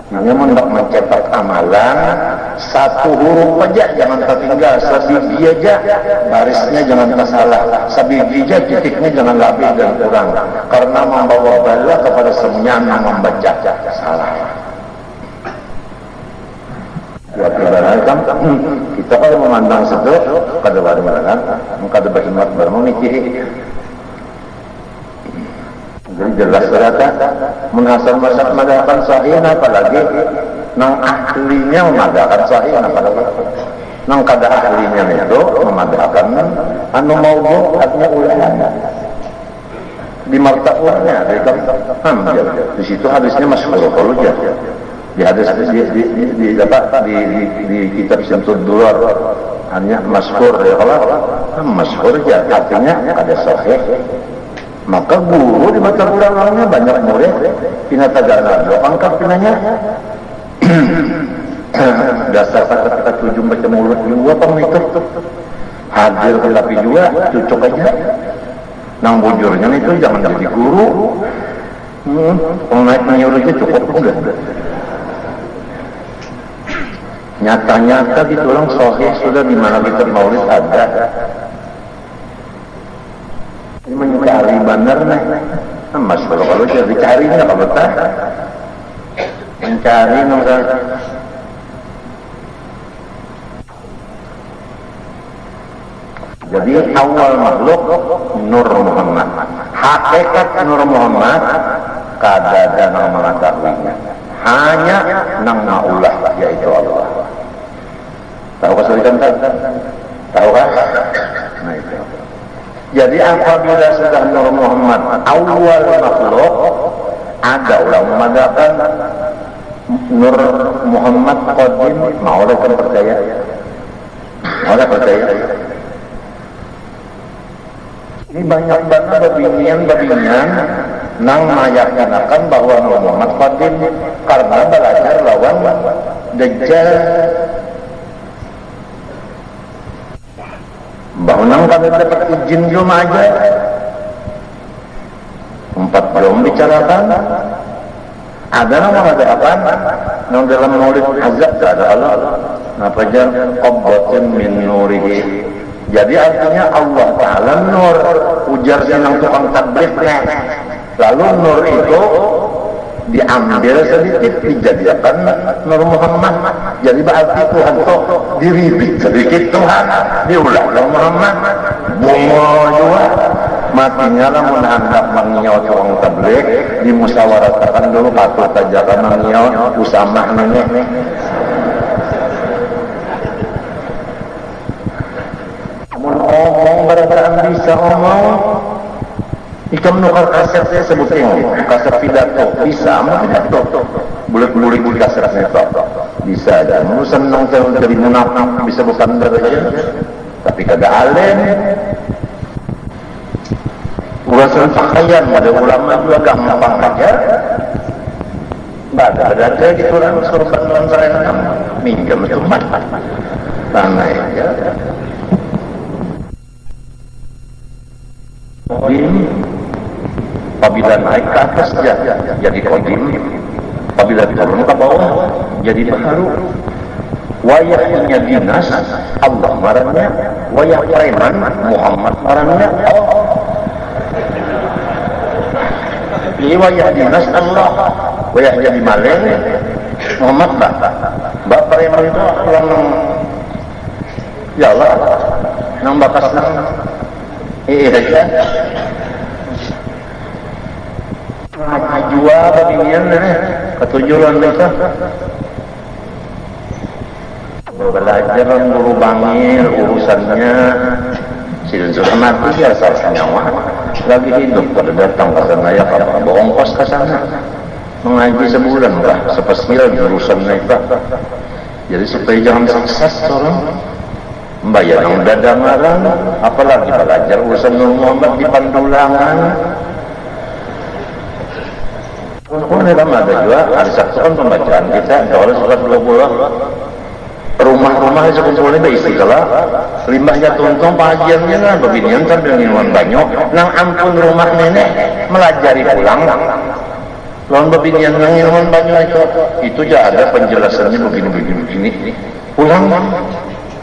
Hanya hendak mencetak amalan satu huruf aja jangan tertinggal, sebiji aja barisnya jangan tersalah, sebiji aja titiknya jangan lebih dan kurang, karena membawa bala kepada semuanya yang membaca salah. Buat ibaratkan kita kalau memandang situ kada barang-barang, kada berkhidmat barang memikiri. Jadi jelas berkata menghasal masak madakan sahih, apalagi nang ahlinya memadakan sahih, apalagi nang kada ahlinya itu memadakan anu maudhu artinya ulahan di martabatnya di situ hadisnya masyhur kalau di hadis di kitab Syamsul Durar hanya masyhur ya, kalau masyhur ya artinya ada sahih. Maka guru di mata ulama banyak murid pina tagana angkat pinanya dasar kata-kata tujuh baca mulut dua pemitu hadir tetapi juga cocok aja nang bujurnya itu jangan jadi guru naik menyuruhnya cukup enggak nyata-nyata gitu orang sahih sudah di mana kita maulid ada. Ini mencari benar nih, mas kalau jadi carinya kalau tak mencari nomor. Jadi awal makhluk Nur Muhammad, hakikat Nur Muhammad kada ada yang mengetahuinya, hanya nang maulah yaitu Allah. Tahu kesulitan tak? Tahu kan? Nah itu. Jadi apabila sudah Nur Muhammad awal makhluk, ada ulama mengatakan Nur Muhammad qadim, mau kan percaya? Mau percaya? Ini banyak banget babinyan nang meyakinakan bahwa Nur Muhammad qadim karena belajar lawan Dajjal. Bahwa kami dapat izin belum aja 4 belum bicarakan ada nama mengatakan yang dalam maulid azab ada Allah apa aja qabbatin min nurihi. Jadi artinya Allah Ta'ala nur ujar sinang tukang tabligh lalu nur itu diambil sedikit dijadikan Nur Muhammad. Jadi berarti Tuhan tuh diribik sedikit Tuhan diulang Nur Muhammad bungo juga matinya lah menandap mengiyaw orang tabligh dimusyawaratakan dulu patut aja kan mengiyaw usamah nenek ngomong barang bisa ngomong. Ikam nukar kasetnya sebutnya kaset pidato bisa, mau pidato bulat-bulat di kasetnya bisa aja. Mau senang jadi munafik bisa bukan aja, tapi kagak alim. Urusan pakaian ada ulama juga gampang aja. Ada gitu orang sorban lantaran minjam itu mah tanah aja. Apabila naik ke atas jadi qadim, apabila turun ke bawah jadi baharu. Wayahnya dinas Allah marahnya, wayah preman Muhammad marahnya Allah. Wayah dinas Allah, wayah jadi maling Muhammad mbak preman itu orang ya Allah yang bakas aja jua beginian ketujuan itu belajar guru bangir urusannya sudah mati ya asal nyawa lagi hidup pada datang ke sana ya apa ongkos ke sana mengaji sebulan lah spesial urusannya itu jadi supaya jangan sukses orang membayar yang dadamarang apalagi belajar urusan Muhammad di Pandulangan. Dalam ada juga hari Sabtu kan pembacaan kita kalau surat 20 rumah-rumah sekumpulnya ada istiqlah limbahnya tuntung pengajiannya lah beginian sambil minuman banyak nang ampun rumah nenek melajari pulang lawan beginian nang minuman banyak itu aja ada penjelasannya begini pulang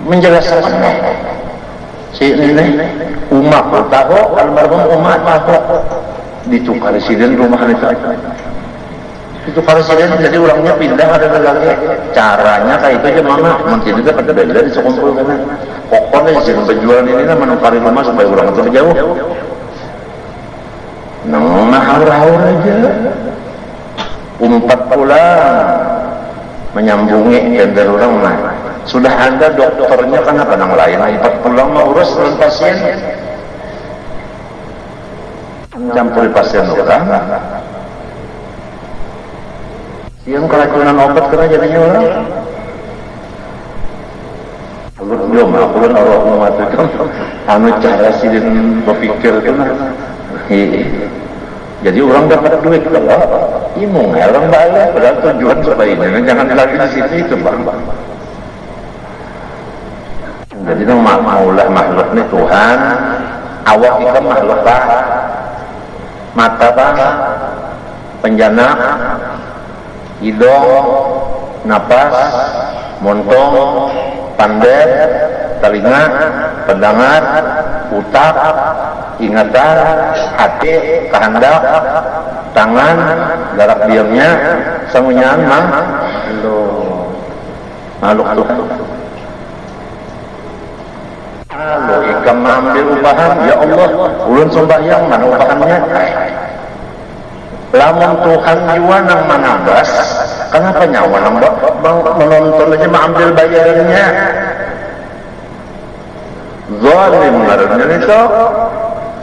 menjelaskan si nenek umat tahu almarhum umat tahu ditukar presiden rumah itu presiden jadi orangnya pindah ada lagi caranya kayak itu aja mama mungkin juga pada beda di sekumpul kan pokoknya si penjualan ini lah menukari rumah supaya orang itu jauh haur-haur aja umpat pulang menyambungi gender orang mah sudah ada dokternya kan apa nang lain umpat pulang mau urus dengan pasien campuri pasien orang yang keracunan obat kena jadinya orang belum aku kan Allah mengatakan anu cara sidin berpikir kena jadi orang dapat duit kalau imung orang balik padahal tujuan supaya ini jangan lagi di situ itu bang jadi itu maulah makhluk ini Tuhan awak kita makhluk pak mata bang penjana hidung napas montong pandet telinga pendengar otak ingatan hati kehendak tangan gerak diamnya semuanya makhluk Tuhan. Kalau ikam ambil upahan ya Allah ulun sembahyang mana upahannya lamun Tuhan jiwa nang manabas kenapa nyawa nang menonton aja mengambil bayarannya zalim ngarannya itu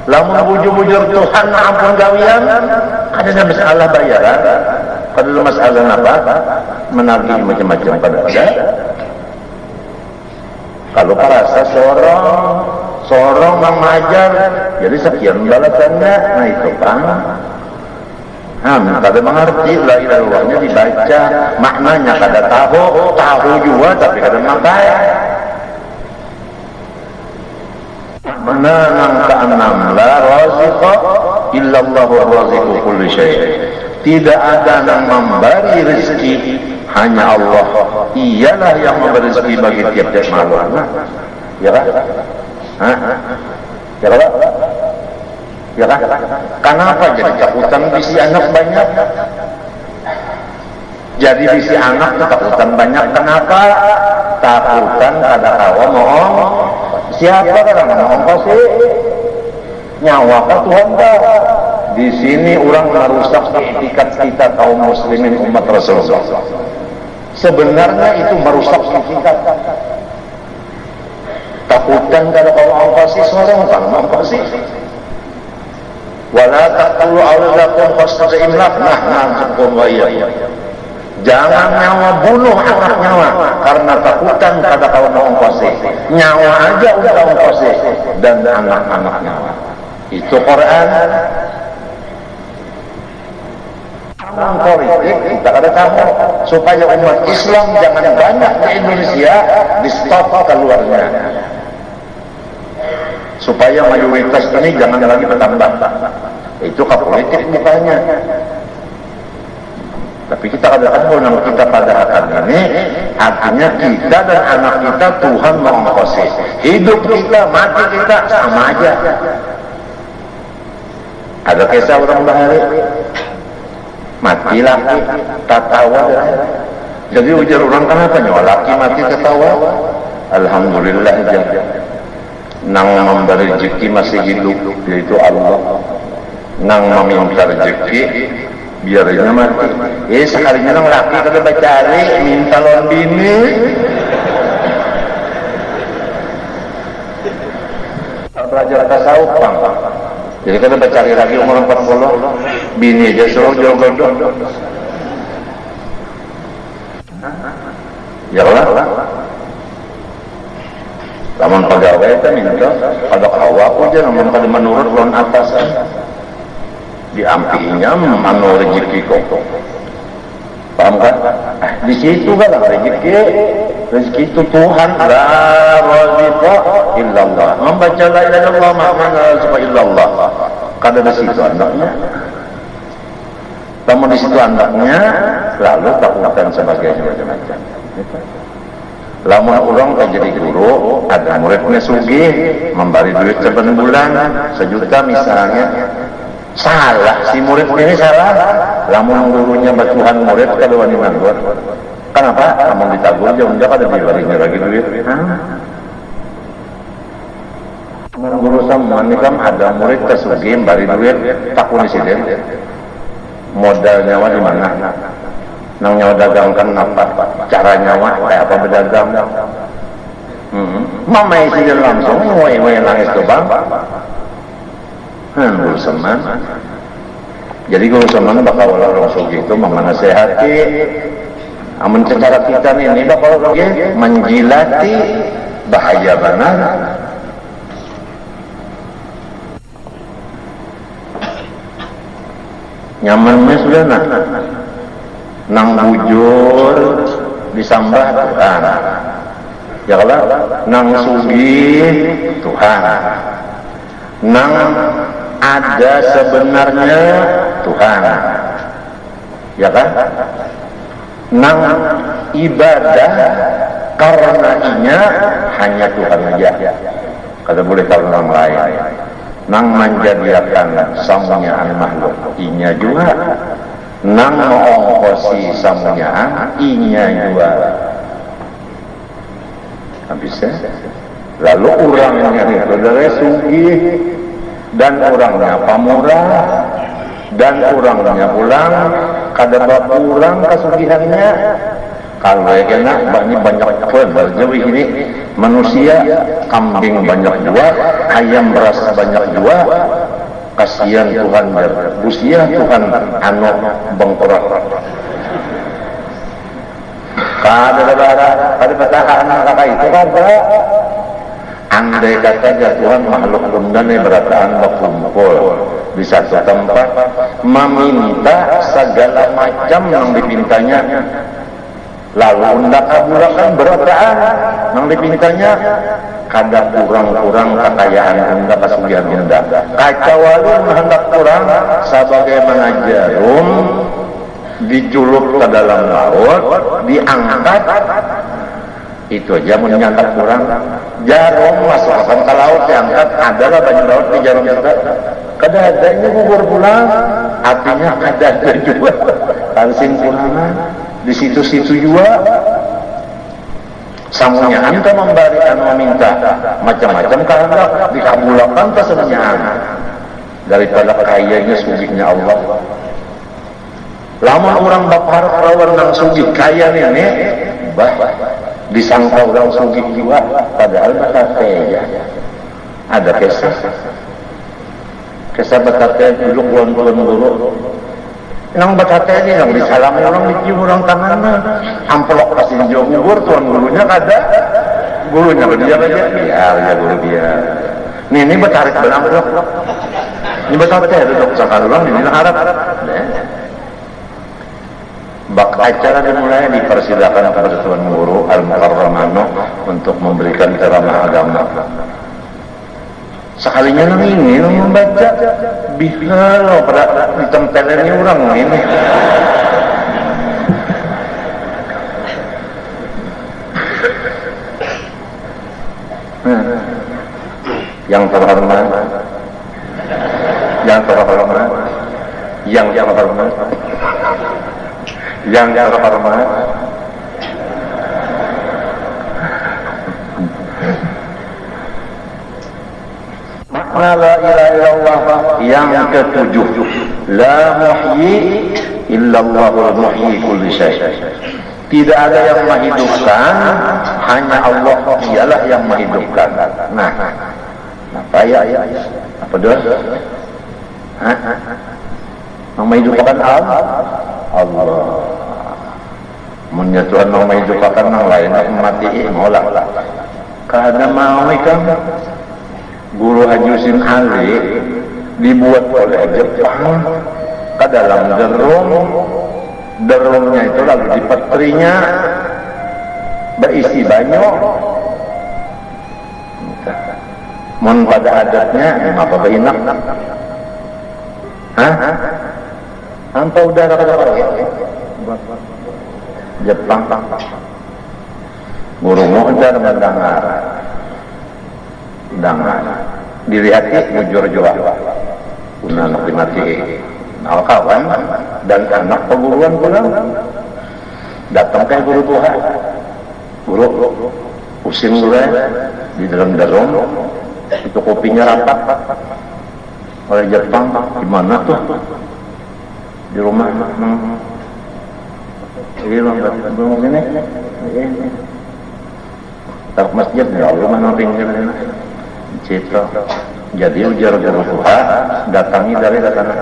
lamun bujur-bujur Tuhan ampun gawian ada masalah bayaran ada masalah apa menagih macam-macam pada dia kalau perasa seorang mengajar jadi sekian balasannya nah itu kan kada mengerti la ilaha illallahnya dibaca maknanya kada tahu juga tapi kada makai mana nang keenam la raziqa illallahu raziqu kulli syai tidak ada yang memberi rezeki hanya Allah ialah yang memberi rezeki bagi tiap-tiap makhluk ya kan ya kan ya kan? Kenapa jadi takutan bisi anak banyak? Jadi bisi anak takutan banyak kenapa? Takutan kada kawa mohong. Siapa kada mohong kau sih? Nyawa kah Tuhan kah? Di sini orang merusak etikat kita kaum muslimin umat Rasulullah. Sebenarnya itu merusak etikat. takutan kalau ongkosi seorang kan ongkosi. Wala taqulu auladakum khasata imlaq nahnakum wa iya. Jangan nyawa bunuh anak nyawa karena takutan pada kawan ongkosi. Nyawa aja udah ongkosi dan anak-anak nyawa. Itu Quran. Politik kita ada tahu supaya umat Islam jangan banyak di Indonesia di stop keluarnya. Supaya mayoritas ini jangan lagi bertambah. Itu ke politik bukannya. Tapi kita katakan kalau kita pada akan ini artinya kita dan anak kita Tuhan mengongkosi. Hidup kita, mati kita sama aja. Ada kisah orang bahari mati laki tertawa. Jadi ujar orang kenapa nyawa laki mati tertawa? Alhamdulillah aja. Nang memberi rezeki masih hidup yaitu Allah. Nang meminta rezeki biarnya mati. Sekalinya nang laki kada bacari minta lawan bini. Belajar tasawuf bang. Jadi kada bacari lagi umur 40 bini aja suruh jodoh. Ya lah. Lamun pegawai itu minta pada awak aja namun kada menurut lawan atasan. Diampinya manu rezeki kok. Paham kan? Di situ kan rezeki itu Tuhan la raziqa illallah. Membaca la ilaha illallah makna la illallah. Kada di situ andaknya. Namun di situ andaknya lalu takutan sebagainya macam-macam. Lamun orang kan jadi guru, ada muridnya sugih, memberi duit sepen bulan, 1 juta misalnya. Salah, si murid ini salah. Lamun gurunya batuhan murid kada wani manggur. Kenapa? Namun ditabur jauh ndak ada diberinya lagi duit. Guru sama nikam ada murid kesugih bari duit takun insiden. Modal nyawa di mana? Nang nyawa dagangkan apa? Cara nyawa kayak apa berdagang? Mama insiden langsung wae nangis ke bang. Guru seman. Jadi guru seman bakal orang sugih itu menasehati. Amun secara kita ini bakal menjilati bahaya benar. Nyamannya sudah nang bujur disambah Tuhan. Ya kalau nang sugih Tuhan. Nang ada sebenarnya Tuhan, ya kan? Nang ibadah karenanya hanya Tuhan aja, kada boleh kalau orang lain. Nang menjadikan samunyaan makhluk, inya juga. Nang mengongkosi samunyaan, inya juga. Habisnya. Lalu orangnya itu dari sugih dan orangnya pamurah dan orangnya pulang kada pulang kesugihannya. Kalau kena banyak berjauh ini manusia kambing banyak dua, ayam beras banyak dua. Kasihan Tuhan busia Tuhan anu bengkorak. Kada batahan kakak itu kada. Andai katanya Tuhan makhluk bundane berataan berkumpul di satu tempat meminta segala macam yang dipintanya, lalu undak kabulakan berataan yang dipintanya, kada kurang-kurang kekayaan undak kesugihan undak kacawali hendak kurang sebagaimana jarum dijulup ke dalam laut diangkat itu aja menyantap kurang. Jarum masukkan ke laut diangkat, adalah banyak laut di jarum juga. Kada adanya gugur pulang, artinya kada ada juga. Kalsin pulangan di situ-situ juga. Samunya anta memberikan meminta macam-macam kehendak dikabulkan kesenangan daripada kayanya sugihnya Allah. Lama orang bakar rawan nang sugih kaya ini, bah disangka orang sugih juga, padahal batate ya. Ada kisah batate duduk bulan-bulan guru. Yang batate ini yang disalami orang, dicium orang tangannya, amplop kasih jauh gugur, tuan gurunya kada, gurunya dia aja, biar ya guru biar. Ini betarik benang dok. Ini batate duduk sekarang ini harap. Bak acara dimulai dipersilakan kepada tuan guru Al-Mukarramano untuk memberikan ceramah agama. Sekalinya nang ini membaca bihalo pada ditempelannya orang ini. Yang terhormat, yang terhormat, yang terhormat, yang terhormat. Makna la ilaha illallah yang ketujuh, la muhyi illallahul muhyi kulli syai'. Tidak ada yang menghidupkan, hanya Allah, dialah yang menghidupkan. Nah, apa ya? Apa doa? Yang menghidupkan Allah. Menyatuan yang menghidupkan yang lain, mati ngolah. Karena mau ikan Guru Haji Husin Ali dibuat oleh Jepang ke dalam derungnya itu lalu dipetrinya berisi banyu. Mon pada adatnya apa bainak? Hampa udara kata ya. Jepang. Guru muhdar mendengar. Dilihat jujur jua guna mati kawan dan anak perguruan pulang datang ke guru Tuhan, guru pusing gue di dalam derong itu kopinya rapat oleh Jepang. Gimana tuh di rumah ini belum ini tak masjid ya Allah mana pinggir Citra. Jadi ujar guru Tuhan datangi dari sana.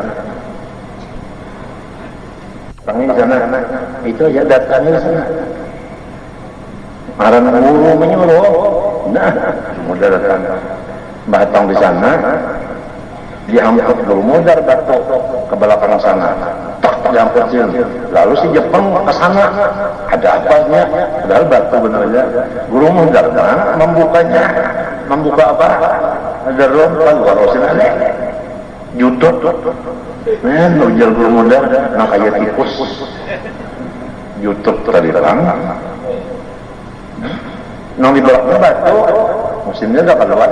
Datangi di sana. Itu aja datangi di sana. Marah guru menyuruh. Nah, mudah datang. Batang di sana. Diangkut guru mudar batu ke belakang sana. Diangkutin. Lalu si Jepang ke sana. Ada apanya? Padahal batu benar aja. Guru mudar membukanya. Membuka apa? Ada rompang, warosin ada. YouTube. Men, ujar guru muda, nak kayak tikus. YouTube tadi terang. Nang di belakang batu, musimnya udah keluar.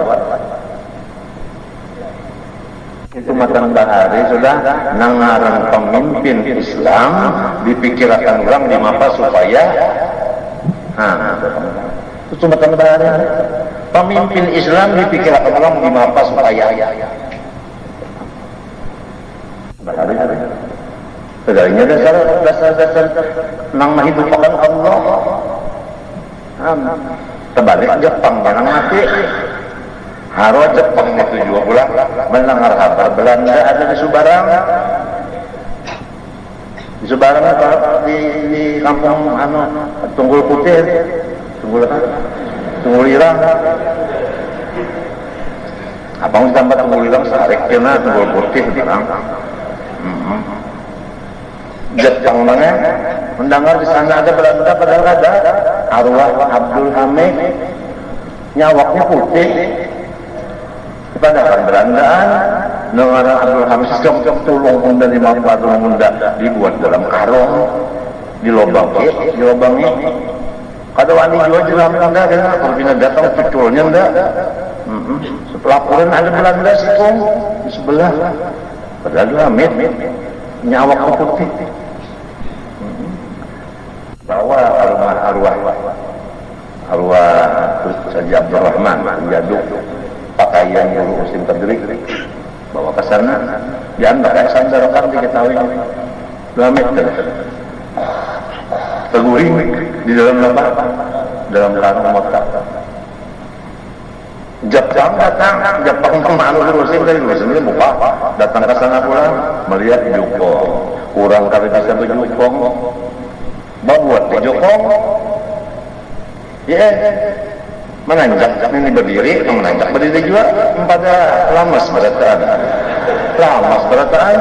Itu matang bahari sudah nangaran pemimpin Islam dipikirkan orang di mapa supaya itu matang bahari. Pemimpin Islam dipikirkan orang di mapa supaya segalanya dasar nang menghidupkan Allah. Terbalik Jepang yang mati. Haro Jepang itu juga pulang mendengar kabar Belanda ada di Subarang. Di Subarang di kampung Tunggul Putih, Tunggul Irang. Abang tambah Tunggul Irang sarik kena Tunggul Putih terang. Jepang mana? Mendengar di sana ada Belanda, padahal ada arwah Abdul Hamid, nyawaknya putih. Padahal Belandaan, negara Abdul Hamid sedang tulung munda 50 tulung munda dibuat dalam karung, dilobangi. Kada wani juga jelas Belanda, kalau bina datang peculnya ndak. Pelaporan ada Belanda sikung di sebelah. Padahal Hamid nyawak putih. Bawa arwah Saja Abdurrahman jaduk pakaian guru Muslim terdiri bawa ke sana diantar kayak sandarokan diketahui Hamid terguring di dalam lembah dalam keadaan otak. Jepang datang, Jepang kemana Muslim dari Muslim buka, datang ke sana pula melihat jukong. Kurang kali bisa berjukong, buat berjukong. Ya, menanjak ini berdiri, menanjak berdiri juga pada lamas berataan. Lamas berataan.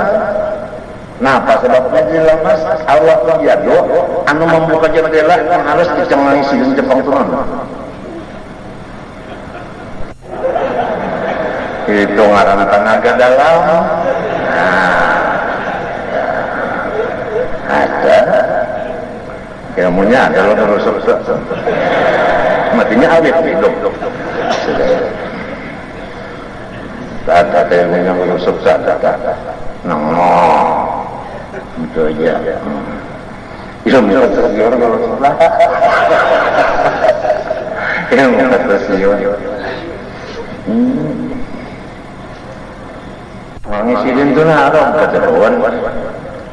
Nah, apa sebabnya di lamas? Allah yado, anu membuka jendela yang harus dicengangi si Jepang turun. Itu ngaran tenaga dalam. Nah, ada ilmunya ada lo rusuk matinya alif hidup. Ada ilmunya rusuk ada. Itu aja. Ilmu tersiur kalau sebelah. Ilmu tersiur. Ngisirin itu naruh kejauhan.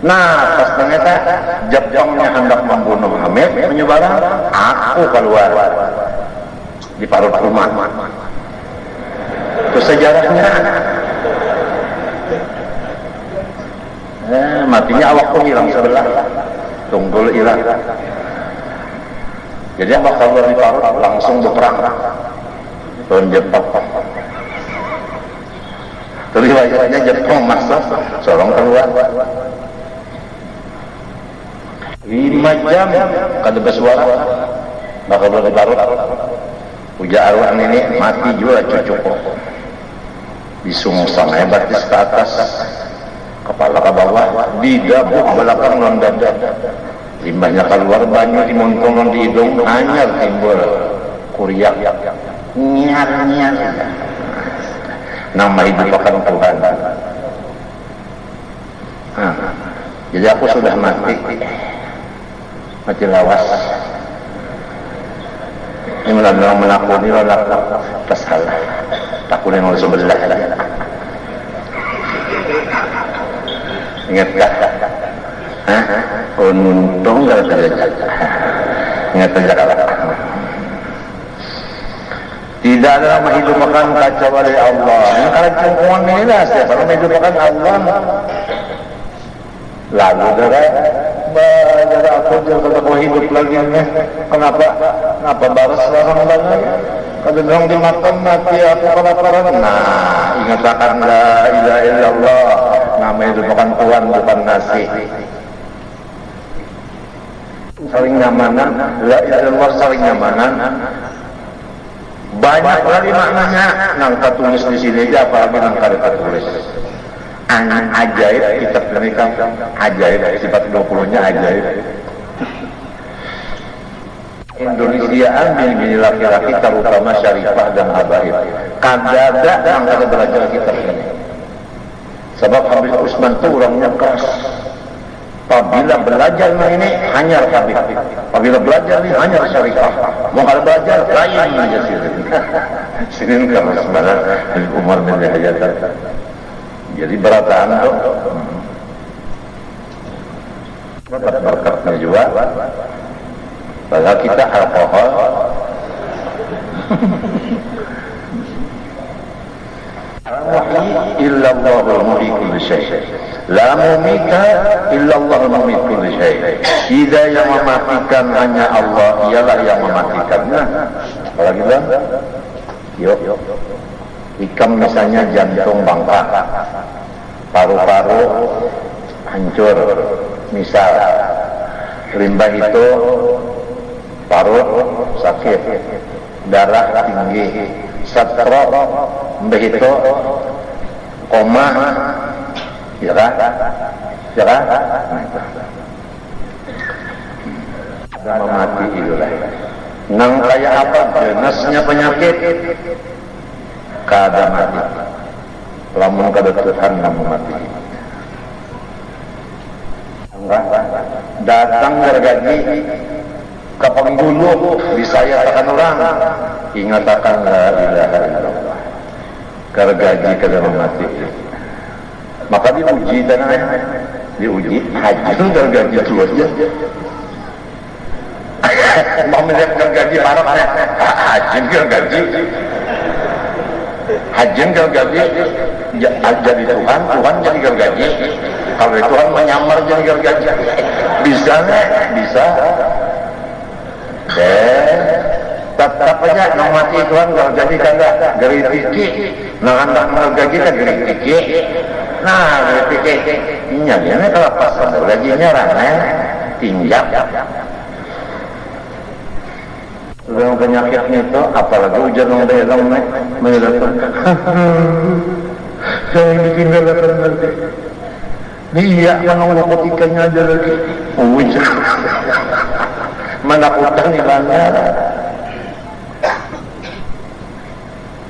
Nah, pas ternyata Jepangnya hendak membunuh Hamid, menyebarang, aku keluar di parut rumah. Itu sejarahnya. Matinya awakku hilang sebelah, tunggul hilang. Jadi abak keluar di parut langsung berperang. Tahun Jepang. Riwayatnya Jepang masuk, seorang keluar 5 jam kada bersuara, bakal berlarut. Uja arwah ini mati juga cucuk. Disungsang hebat di atas, kepala ke bawah, di dabuh belakang non dada. Limbahnya keluar banyak dimonton di hidung, hanya timbul kuriak, nyar. Nama hidup akan Tuhan. Jadi aku sudah mati lawas. Ini melalui melakoni pas salah. Takut yang oleh sebelah. Ingatkah? Untung gak terjadi. Ingat terjadi. Tidak ada yang menghidupkan kecuali Allah. Yang kalau cungkuan ini lah, siapa yang menghidupkan Allah? Lalu darah aku jangan mau hidup lagi nih. Kenapa baras larang lagi? Kalau dong dimakan mati aku kelaparan. Nah, ingatkan la ilaha illallah. Nama itu bukan Tuhan, bukan nasi. Saling nyamanan, la ilaha illallah saling nyamanan. Banyak kali maknanya nangka tulis di sini aja, apalagi nangka tulis. Ajaib kitab ini kan ajaib, sifat 20-nya ajaib. Indonesiaan bini-bini laki-laki terutama syarifah dan habaib. Kadada nangka belajar kitab ini. Sebab Habib Usman itu orangnya keras. Apabila belajar ini hanya Habib. Apabila belajar ini hanya syarifah. Mau kalau belajar lain aja sirin. Sirin kalau sebenarnya Umar bin Hayat. Jadi berataan dong. Dapat berkatnya juga. Padahal kita alkohol. Illallahul muhyi kulli syai'. La mumita illallahul muhyi kulli syai'. Tidak yang mematikan hanya Allah, ialah yang mematikannya. Apalagi bang? Yuk. Ikam misalnya jantung bangkak, paru-paru hancur, misal limbah itu parut sakit, darah tinggi, stroke, begitu koma, ya kan? Mati itu lah. Nang kayak apa jenasnya penyakit? Kada mati. Lamun kada Tuhan namun mati. Datang gergaji ke penghulu disayatakan orang, ingatakan la ilaha illallah. Gergaji kada mati. Maka diuji tanahnya, diuji haji gergaji itu aja. mau melihat gergaji parah ya. Hajin gergaji. Hajin gergaji jadi Tuhan, Tuhan jadi gergaji. Kalau Tuhan menyamar jadi gergaji, bisa nggak? Bisa. Tetap aja nang mati Tuhan gergaji kagak geritiki. Nah anak gergaji kan geritiki. Nah geritiki. Ini kalau pas gergajinya rame tinjak. Orang penyakitnya itu, apalagi hujan yang dalam menyelatkan. Saya bikin galakan nanti. Dia menangkut ikannya aja lagi. Hujan. Menakutkan ikannya.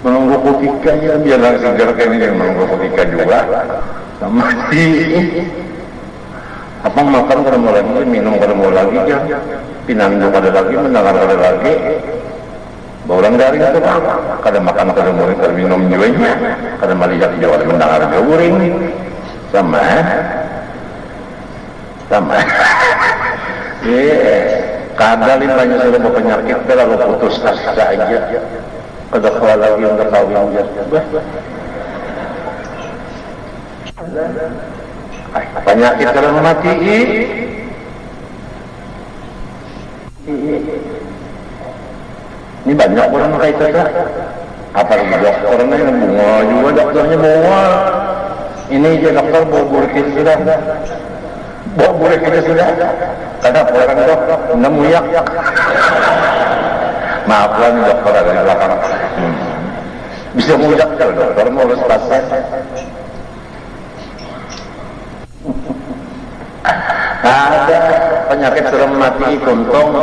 Menangkut ikannya, biar langsung segar ini yang menangkut ikan juga. Mati. Apa makan kada mau lagi, minum kada mau lagi, pinandu kada lagi, mendengar kada lagi. Baulang dari itu kada makan kada mau kada minum juga, kada melihat juga kada mendengar juga uring. Sama. Kada limpahnya sudah berpenyakit, kalau putus asa aja. Kada kalah lagi untuk kawin aja. Penyakit kalau mati ini banyak orang kayak itu ya. Apalagi dokternya yang bunga juga, dokternya bunga ini dia dokter bawa burik sudah karena orang dokter nemuyak maafkan dokter ada di belakang bisa muyak kalau dokter mau urus pasien. Ada penyakit serem mati tuntung,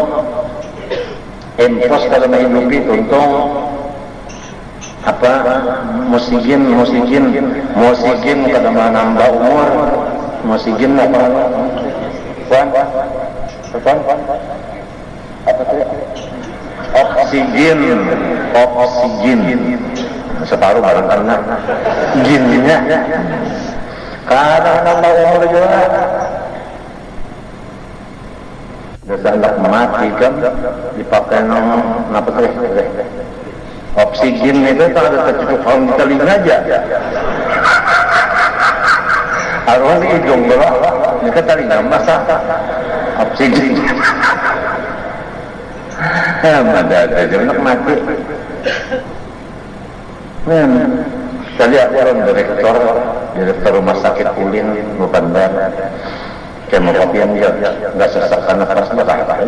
empos kalau menghidupi tuntung, apa musigin kada menambah umur, musigin apa? Puan? Apa tu? Oksigen, separuh barang karena ginnya, kadang nambah umur juga. Anak mati kan dipakai apa tuh oksigen itu tak ada tercukup di telinga aja arwah di hidung bawah ini kan telinga masa oksigen ada anak mati tadi aku orang direktur rumah sakit Ulin Bandar kemokopian dia nggak sesak karena keras bakal aja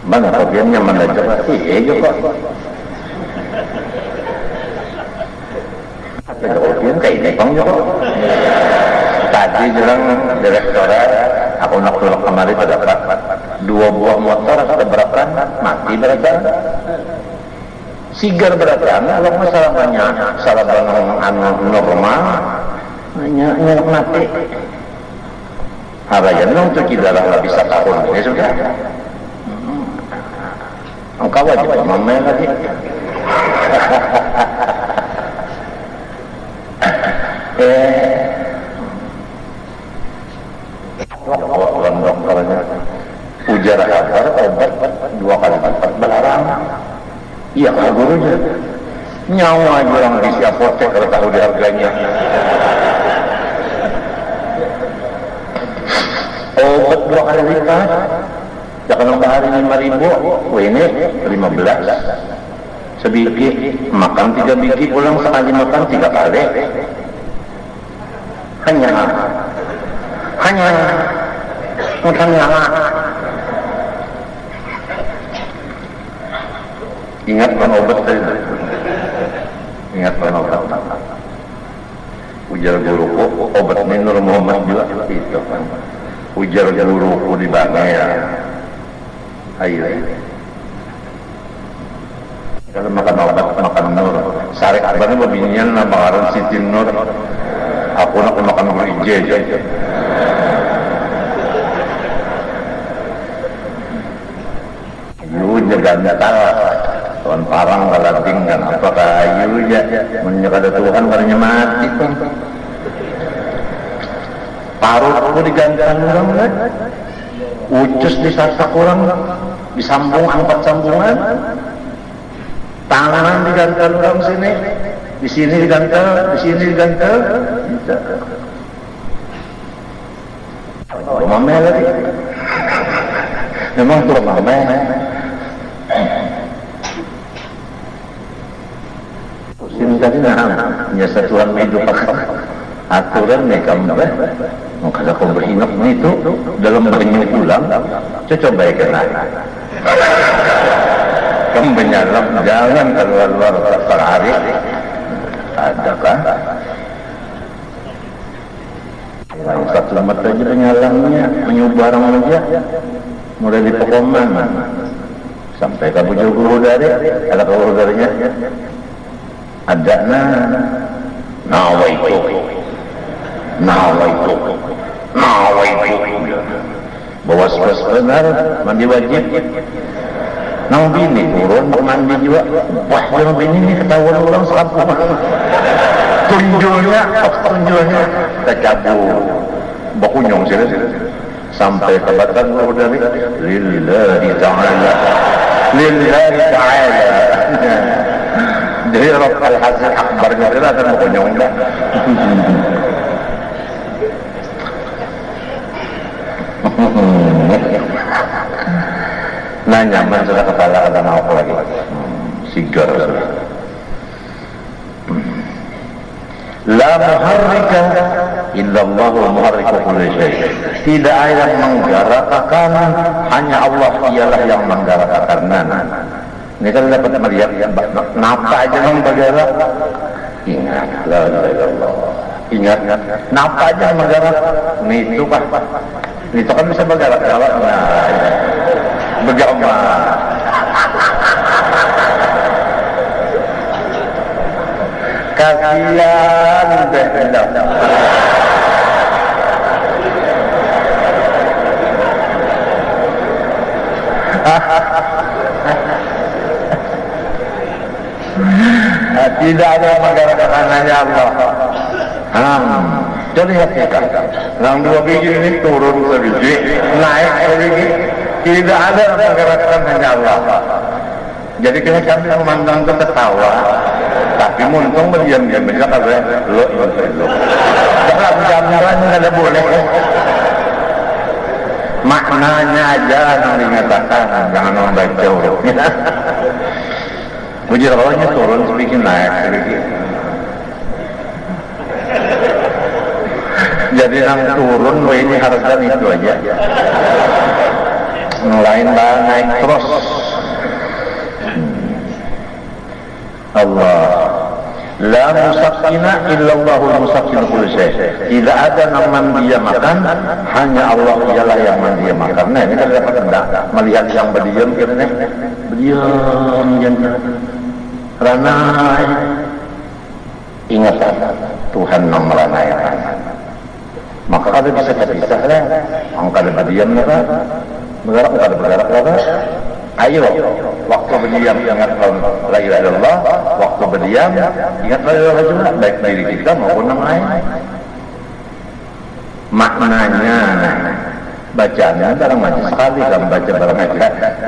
mana kopiannya mana aja juga ada kopian kayak ini bang juga tadi bilang direktorat aku nak tolak kemarin terdapat 2 buah motor ada berapa mati berapa sigar berapa kalau masalahnya salah bangun normal nyak mati. Harayan nung tu kita lah bisa tahun, ya sudah. Engkau wajib memain lagi. Orang dokternya ujar kabar obat 2 kali lipat berlarang. Iya kalau gurunya nyawa aja orang di apotek kalau tahu di harganya. Obat 2 kali lipat, jangan hari 5.000, ini 15. Sebiji, makan 3 biji, pulang sekali makan 3 kali. Hanya ingat obat tadi. Ingat obat. Ujar guruku, obat ini Nur Muhammad juga itu kan. Ujar guruku di Bangaya. Ayo. Kalau makan obat, makan Nur. Sarik abangnya babinian nama orang Siti Nur. Aku nak makan gereja aja. Ayo jaga tahu. Tuhan parang kalau tinggal apakah ayu ya menyerah Tuhan karena mati pun paruh aku digantikan orang kan ucus disatak orang, disambung 4 sambungan, tangan digantel orang sini, di sini digantel, di sini digantel, bisa. Mame lagi, memang tuh mame. Sini tadi nyasa Tuhan hidup aturan nih kamu mau kada kau berhinap itu dalam bernyanyi ulang, coba ya kena. Kamu menyalam jangan keluar terhari, adakah? Ustaz Selamat aja penyalamnya, menyebarang aja, mulai di Pekoman sampai ke Bojogoro dari, ada Bojogoro darinya, ada nawaitu, bawa stres benar, mandi wajib. Nang bini turun mandi juga, wah yang bini ini ketahuan orang sekampung. Tunjulnya tercabut, bakunyong sih, sampai ke Batam dari lillahi ta'ala. Jadi Rabbul Hasil Akbarnya itu akan bakunyong dah. Nah nyaman sudah kepala kata mau lagi, sigar. La muharrika illallahu muharriku kulli syai. Tidak ada yang menggerakkan, hanya Allah ialah yang menggerakkan. Ini kan dapat melihat napa aja yang bergerak. Ingat, la ilaha illallah. Ingat, napa aja yang bergerak. Itu Pak. Itu kan bisa bergerak. Nah, bergama. Kasihan deh. Tidak ada yang menggerakkan hanya Allah. Jadi hakikat yang 2 biji ini turun sebiji, naik sebiji, tidak ada yang menggerakkan hanya Allah. Jadi kami memandang itu ketawa, tapi muntung berdiam-diam aja kalau lo. Dalam gambaran nggak ada boleh. Maknanya aja yang dinyatakan, jangan membaca hurufnya. Bujur awalnya turun sedikit naik sedikit. Jadi yang turun, ini harga itu aja. Yang lain naik terus. Allah. La musakkina illallahul musakkin kulli syai. Tidak ada yang mendiamkan, hanya Allah ialah yang mendiamkan. Nah, ini kita dapat melihat yang berdiam kiranya. Berdiam jangan. Ranai. Ingat Tuhan yang meranaikan. Maka kalau bisa terpisah lah. Angka ada berdiam lah. Bergerak lah. Ayo, waktu berdiam ingat la ilaha illallah, waktu berdiam ingat la ilaha illallah, baik diri kita maupun yang lain. Maknanya, bacanya barang macam sekali dalam baca barang macam.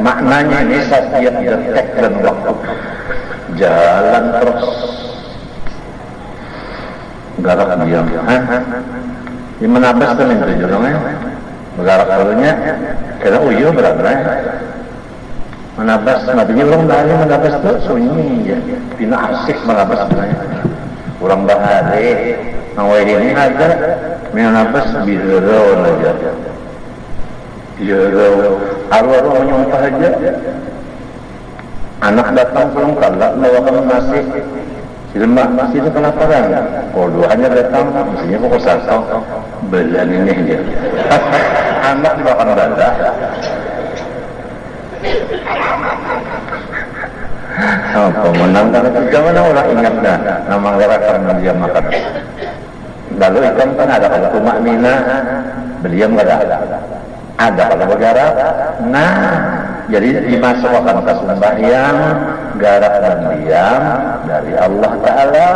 Maknanya ini setiap detik dan waktu jalan terus. Garak diam. Di mana bas tu minta jurangnya? Bergerak dulunya, kena uyu berapa? Menabas, nantinya orang bahari menabas itu sunyi ya, bina asik menabas sebenarnya. Orang bahari, nawai ini ada, menabas bihero aja. Bihero, arwah-arwah menyumpah aja. Anak datang pulang kalak, bawakan nasi. Silembah nasi itu kelaparan. Kalau duanya datang, mestinya pokok satu, belan ini aja. Anak dibawakan dada. Pemenang karena mana orang ingat dah nama gerakan dia makan. Lalu ikan kan ada kalau tumak mina berdiam nggak ada kalau bergerak. Nah jadi dimasukkan ke sembahyang gerak dan diam dari Allah Taala.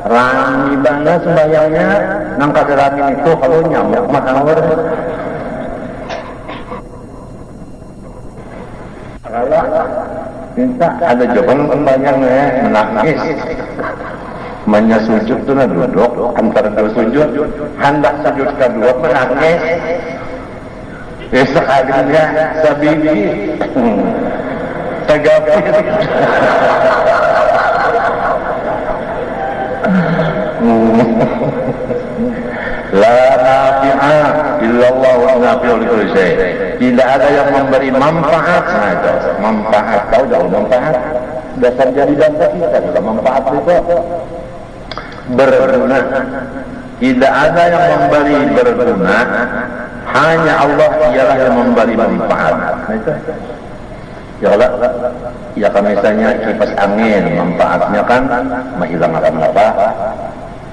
Rami banget sembahyangnya nangka gerakin itu kalau nyamuk makan. minta ada jawaban pembayangnya menangis. Manya sujud tu na duduk antara dua sujud, hendak sujud kedua menangis. Besok akhirnya sabibi tegapin. La nafi'a illallah wa nafi'ul kulli syai. Tidak ada yang memberi manfaat. Manfaat, tahu jauh manfaat. Dasar jadi bangsa kita juga manfaat itu berguna. Tidak ada yang memberi berguna, hanya Allah ialah yang memberi manfaat. Ya Allah, ya kan misalnya kipas angin, manfaatnya kan menghilangkan apa?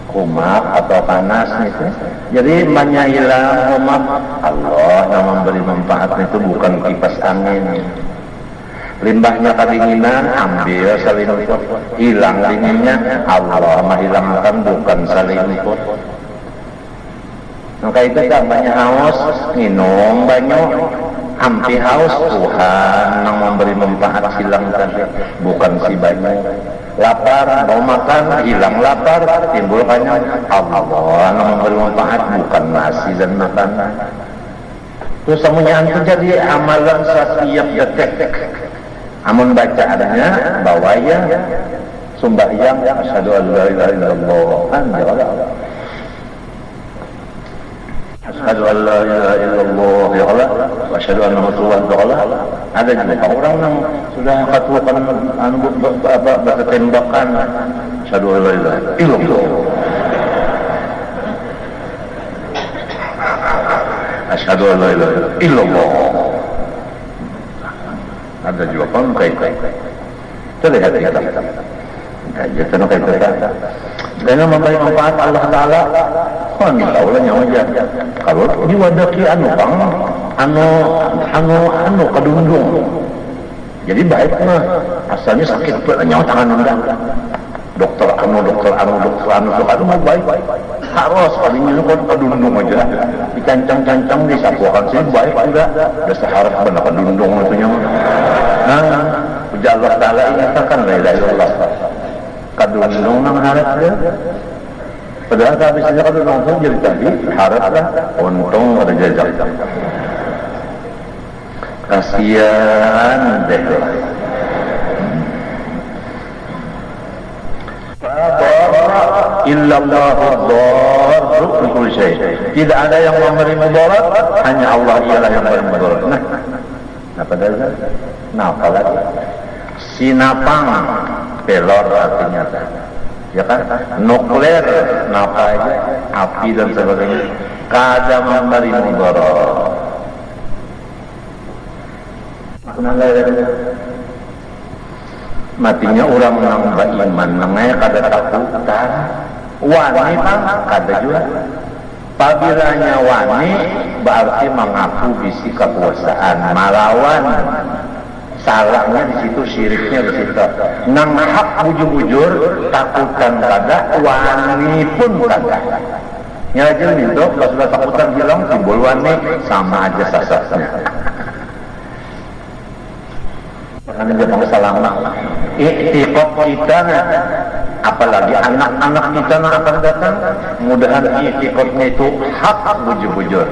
Kumat atau panas itu. Jadi banyak hilang kumat, Allah yang memberi manfaat itu bukan kipas angin. Limbahnya kedinginan, ambil selimut, hilang dinginnya, Allah menghilangkan bukan selimut. Maka itu kan banyak haus, minum banyak, hampir haus, Tuhan yang memberi manfaat hilang tadi, bukan si banyak. Lapar, mau makan, hilang lapar, timbul banyak, Allah yang memberi manfaat bukan nasi dan makanan. Terus semuanya itu jadi amalan setiap detik. Amun bacaannya bawaya sembahyang asyhadu an la ilaha illallah asyhadu an la ilaha illallah ya Allah wa asyhadu anna muhammadan ada juga orang yang sudah katakan baca tembakan asyhadu an la ilaha illallah asyhadu an la ilaha illallah. Ada juga pun kayak terlihat kita kayak itu karena memberi manfaat Allah Taala kan tahu lah nyawa aja kalau ini wadaki anu kedundung jadi baik mah asalnya sakit nyawa tangan undang dokter anu mau baik harus kalinya kan kedundung aja dicancang-cancang disapuakan sih baik juga udah seharap benar kedundung itu nyawa. Nah, puja Allah Ta'ala ingatkan la ilaha illallah kadundung nang harap dia padahal habisnya kadundung itu jadi tadi harap lah untung ada jajak kasihan deh lah illallahu dharru kulli syai. Tidak ada yang memberi mudarat, hanya Allah ialah yang memberi mudarat. Nah pada apalagi sinapang pelor artinya ya kan nuklir napa aja api dan sebagainya kada memberi mudarat. Matinya orang yang beriman namanya kada takutan wani pang kada juga pabilanya wani berarti mengaku bisi kekuasaan malawan salahnya di situ syiriknya di situ nang hak bujur-bujur takutan kada wani pun kada nyajil itu kalau sudah takutan hilang timbul wani sama aja sasasnya karena dia pengalaman iktikad kita apalagi anak-anak kita yang akan datang mudahan iktikadnya itu hak bujur-bujur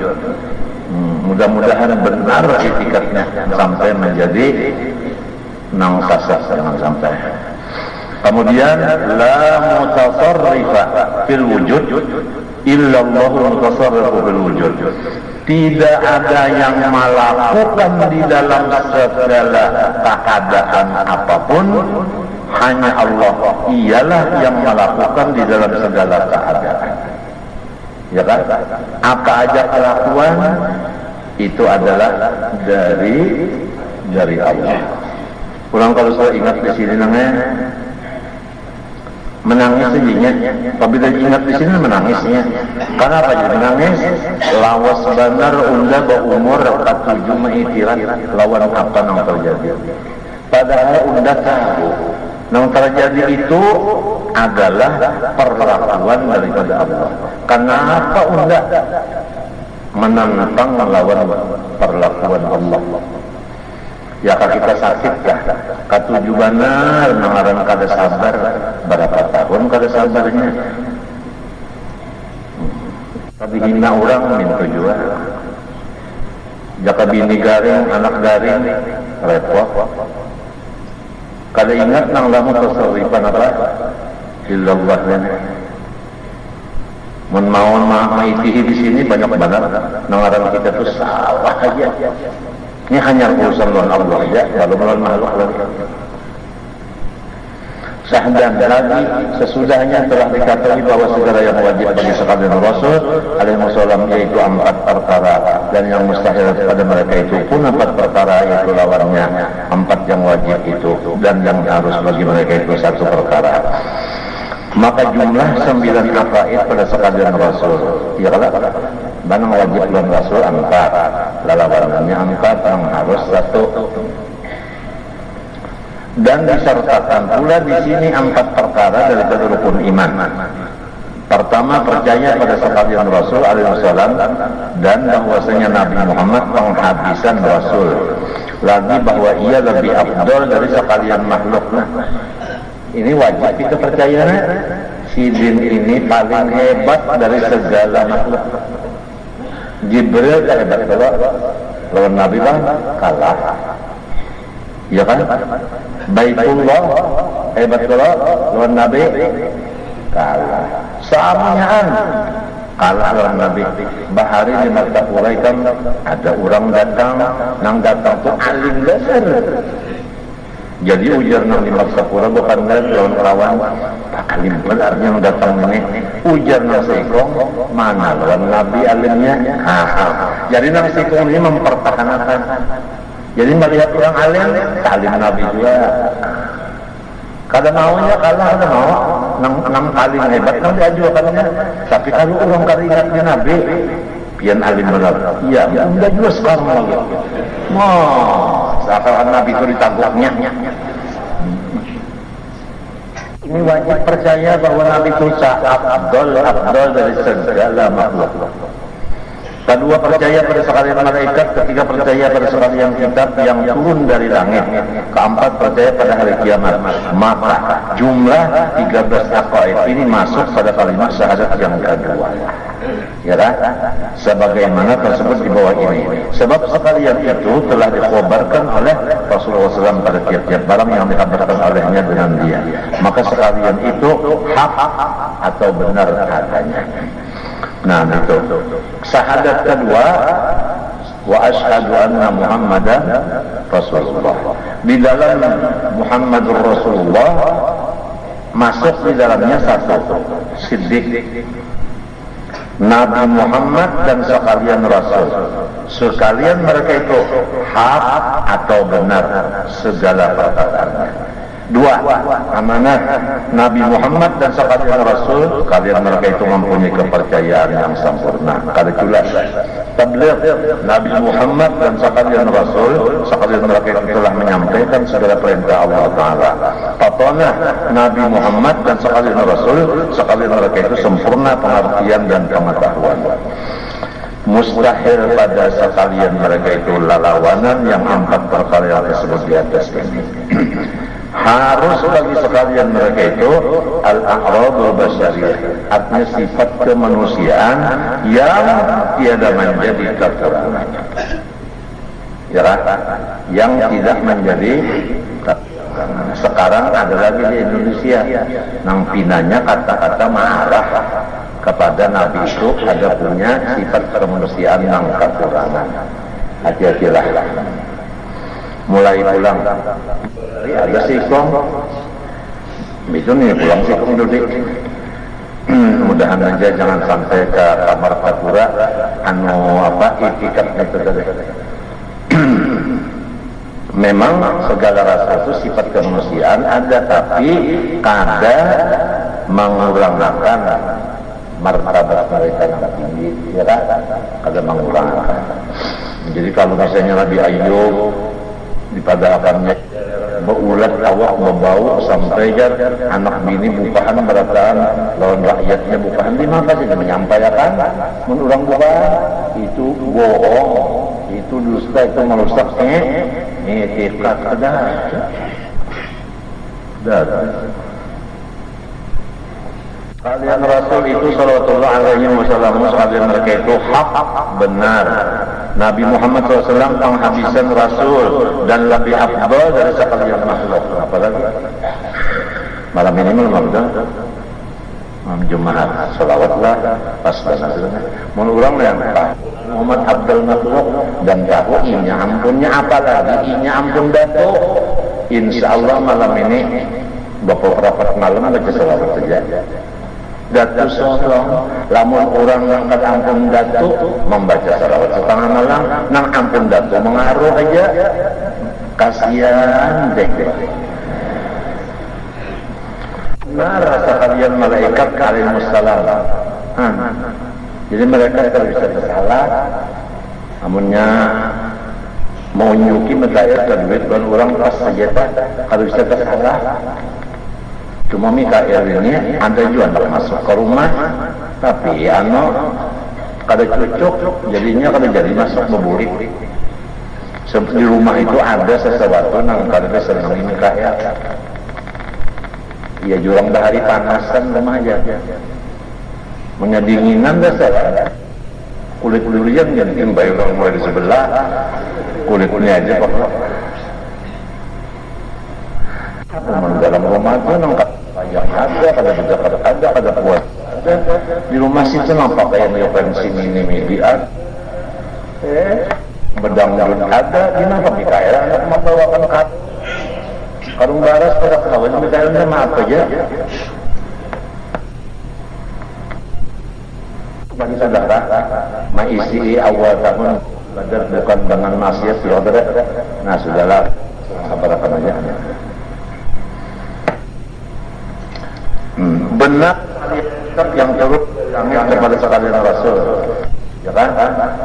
mudah-mudahan benar iktikadnya sampai menjadi nang sasas jangan sampai kemudian la mutasarrifa fil wujud illallah mutasarrifu fil wujud. Tidak ada yang melakukan di dalam segala keadaan apapun, hanya Allah ialah yang melakukan di dalam segala keadaan. Ya kan? Apa aja kelakuan itu adalah dari Allah. Kurang kalau saya ingat di sini namanya menangis sejinya, apabila ingat di sini menangisnya. Karena apa jadi menangis? Lawas benar unda berumur 47 mengitiran lawan apa yang terjadi. Padahal unda tahu yang terjadi itu adalah perlakuan daripada Allah. Karena apa unda menantang melawan perlakuan Allah? Ya kita sakit ya, katuju benar nangaran kada sabar, berapa tahun kada sabarnya. Tapi hina orang minta jual. Jaka bini garing, anak garing, repot. Kada ingat nang lamu tasawifan apa? Illallah ini. Mun mau maitihi di sini banyak benar. Nangaran kita tuh salah aja. Ini hanya urusan lawan Allah aja, belum lawan makhluk lagi. Sahdan lagi sesudahnya telah dikatakan bahwa segala yang wajib bagi sekalian Rasul alaihi wasallam yaitu 4 perkara, dan yang mustahil pada mereka itu pun 4 perkara, yaitu lawannya 4 yang wajib itu, dan yang harus bagi mereka itu 1 perkara. Maka jumlah 9 akaid pada sekalian Rasul, ya kalau banang wajib lawan Rasul 4, lawannya 4 yang harus 1. Dan disertakan pula di sini 4 perkara daripada rukun iman. Pertama, percaya pada sekalian Rasul alaihi wasallam, dan bahwasanya Nabi Muhammad penghabisan Rasul. Lagi bahwa ia lebih afdal dari sekalian makhluk. Ini wajib kita percaya. Si jin ini paling hebat dari segala makhluk. Jibril hebat kalau lawan Nabi bang kalah. Ya kan? Baitullah hebat kalau lawan Nabi kalah. Samian kalah lawan Nabi. Bahari di Martapura kan ada orang datang, nang datang tuh alim besar. Jadi ujar nang di Martapura bukan lawan kawan, alim benar yang datang ini. Ujar nang Sikong, mana lawan Nabi alimnya? Jadi nang Sikong ini mempertahankan. Jadi melihat orang alim, alim Nabi juga. Kadang maunya kalah, kadang mau. Nang alim hebat, nang diajukannya. Tapi kalau orang keringatnya Nabi, pian alim benar. Iya, enggak juga sekarang lagi. Seakan Nabi itu ditangkapnya. Ini wajib percaya bahwa Nabi itu afdal dari segala makhluk. Kedua, percaya pada sekalian malaikat. Ketiga, percaya pada sekalian kitab yang turun dari langit. Keempat, percaya pada hari kiamat. Maka jumlah 13 akaid ini masuk pada kalimat syahadat yang kedua. Ya kan? Sebagaimana tersebut di bawah ini. Sebab sekalian itu telah dikhabarkan oleh Rasulullah SAW pada tiap-tiap barang yang dikabarkan olehnya dengan dia. Maka sekalian itu hak atau benar adanya. Nah, itu syahadat kedua, wa asyhadu anna Muhammadan Rasulullah. Di dalam Muhammadur Rasulullah masuk di dalamnya 1 siddiq, Nabi Muhammad dan sekalian Rasul. Sekalian mereka itu hak atau benar segala perkataannya. 2, amanah Nabi Muhammad dan sekalian Rasul. Kalian mereka itu mempunyai kepercayaan yang sempurna. Kada jelas. Tabligh Nabi Muhammad dan sekalian Rasul. Sekalian mereka itu telah menyampaikan segala perintah Allah Ta'ala. Patonah Nabi Muhammad dan sekalian Rasul. Sekalian mereka itu sempurna pengertian dan pengetahuan. Mustahil pada sekalian mereka itu lalawanan yang 4 perkara yang disebut di atas ini. Harus bagi sekalian mereka itu al-a'radul basyariyah, artinya sifat kemanusiaan yang tiada menjadi kekurangan. Ya, yang tidak menjadi kekurangan. Sekarang ada lagi di Indonesia nang pinanya kata-kata marah kepada Nabi itu ada punya sifat kemanusiaan yang kekurangan. Hati-hatilah. Mulai pulang ada Sikong itu nih pulang Sikong dulu. Mudahan aja jangan sampai ke kamar Papura itikaf itu tadi. Memang segala rasa itu sifat kemanusiaan ada, tapi kada mengurangkan martabat mereka yang tinggi, ya kada mengurangkan. Jadi kalau misalnya Nabi Ayub pada akannya berulat awak membau sampai anak bini bukaan berataan lawan rakyatnya bukaan, di mana sih menyampaikan menurang bukaan itu bohong. itu dusta, itu merusak etikat. Ada. Kalian Rasul itu sallallahu alaihi wasallam, sekalian mereka itu hak benar. Nabi Muhammad SAW penghabisan Rasul dan lebih afdal dari sekalian makhluk. Apalagi malam ini malam Jumat, salawatlah pas banget. Mun urang yang Muhammad Abdul makhluk dan tahu inya ampunnya, apalagi inya ampun datu. Insyaallah malam ini bapak rapat malam baca salawat saja. Datu solong, lamun orang ngangkat ampun datu membaca salawat setengah malam, nang ampun datu mengaruh aja, kasihan deh. Nah, rasa kalian malaikat alaihissalam. Jadi mereka kalau bisa bersalah, namunnya mau nyuki medayat dan duit dan orang pas saja kalau bisa bersalah. Cuma Mikael ini ada juga nak masuk ke rumah, tapi kada cocok, jadinya kada jadi masuk beburik. Di rumah itu ada sesuatu yang kada senang Mikael. Ya jurang dah hari panasan rumah aja. Menyedinginan dah saya. Kulit-kulit yang bayi orang mulai di sebelah, kulitnya aja pokok. Dalam rumah itu nampak yang ada, ada buat ada. Di rumah situ nampak kayak referensi mini-media. Bedang-bedang ada, kenapa Mikael anak membawakan karung baras pada kawan Mikael sama apa aja? Bagi saudara, maisi awal tahun Badar bukan dengan maksiat saudara. Nah sudahlah, sabarkan aja. Benar yang turut kepada sekalian Rasul, ya kan?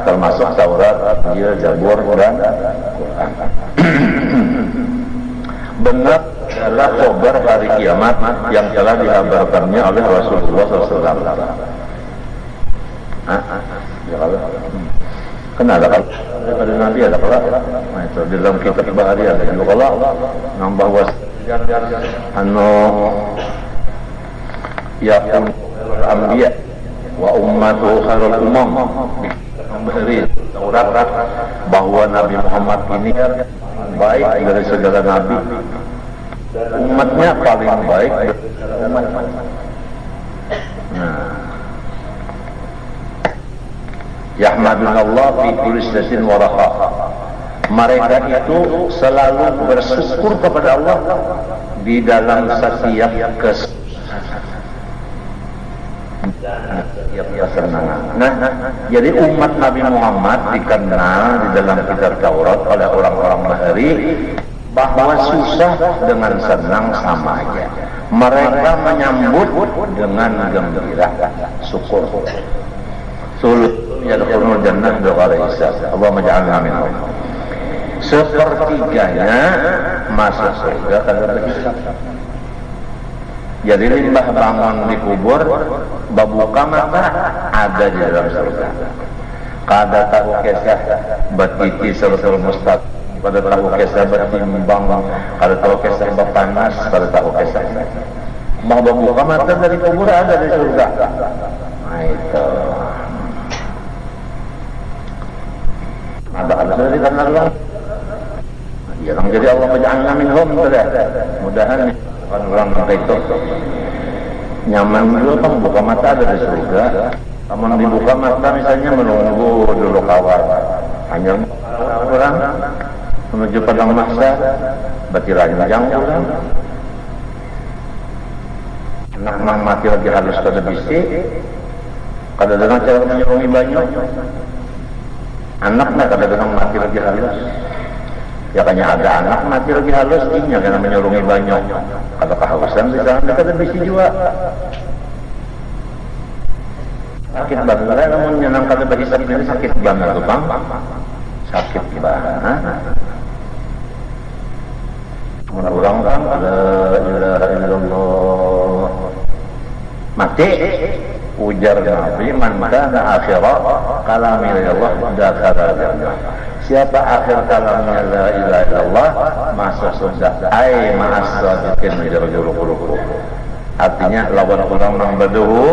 Termasuk Taurat, Injil, Zabur, Quran. Benar adalah kabar hari kiamat yang telah dikabarkannya oleh Rasulullah SAW. Kan ada Nabi ada kalau, nah itu di dalam kitab bahari ada juga kalau nambah yakun al-anbiya wa ummatu khairul umam. Dari Taurat bahwa Nabi Muhammad ini baik dari segala nabi, umatnya paling baik dari umat. Nah, yahmadunallah fi kulli satin wa raha. Mereka itu selalu bersyukur kepada Allah di dalam setiap kesenangan. Nah, jadi umat Nabi Muhammad dikenal di dalam kitab Taurat oleh orang-orang Bahari bahwa susah dengan senang sama aja. Mereka menyambut dengan gembira, syukur. Yadkhulul jannah bighairi hisab. Allahumma ja'alna minhum. Sepertiganya masuk surga tanpa hisab. Jadi limbah bangun di kubur, babuka mata ada di dalam surga. Kada tahu kisah batiti suratul mustaq, kada tahu kisah batimbang, kada tahu kisah bapanas, kada tahu kisah. Babuka mata dari kubur ada di surga. Nah itu. Ada dari karena Allah. Yang jadi Allah menjadikan minhum sudah. Mudahan orang itu nyaman dulu kan buka mata ada di surga. Namun dibuka mata misalnya menunggu dulu kawan. Hanya orang menuju padang mahsyar, berarti ranjang orang. Anak mang mati lagi halus kada bisi. Kada dengan cara menyerungi banyak. Anaknya kadang-kadang mati lagi halus. Ya kanya ada anak mati lagi halus, inya karena menyurungi banyak. Kalau kehausan di sana dekat bisi juga. Sakit banget, namun nyenang kada bagi sakit ini sakit banget tuh bang. Sakit banget. Orang-orang la ilaha illallah mati. Ujar Nabi man kana akhirah kalami Allah dakhala jannah. Siapa akhir kalamnya la ilaha illallah masuk surga. Ai ma'as-sadiqin juru-juru. Artinya lawan orang nang baduhu,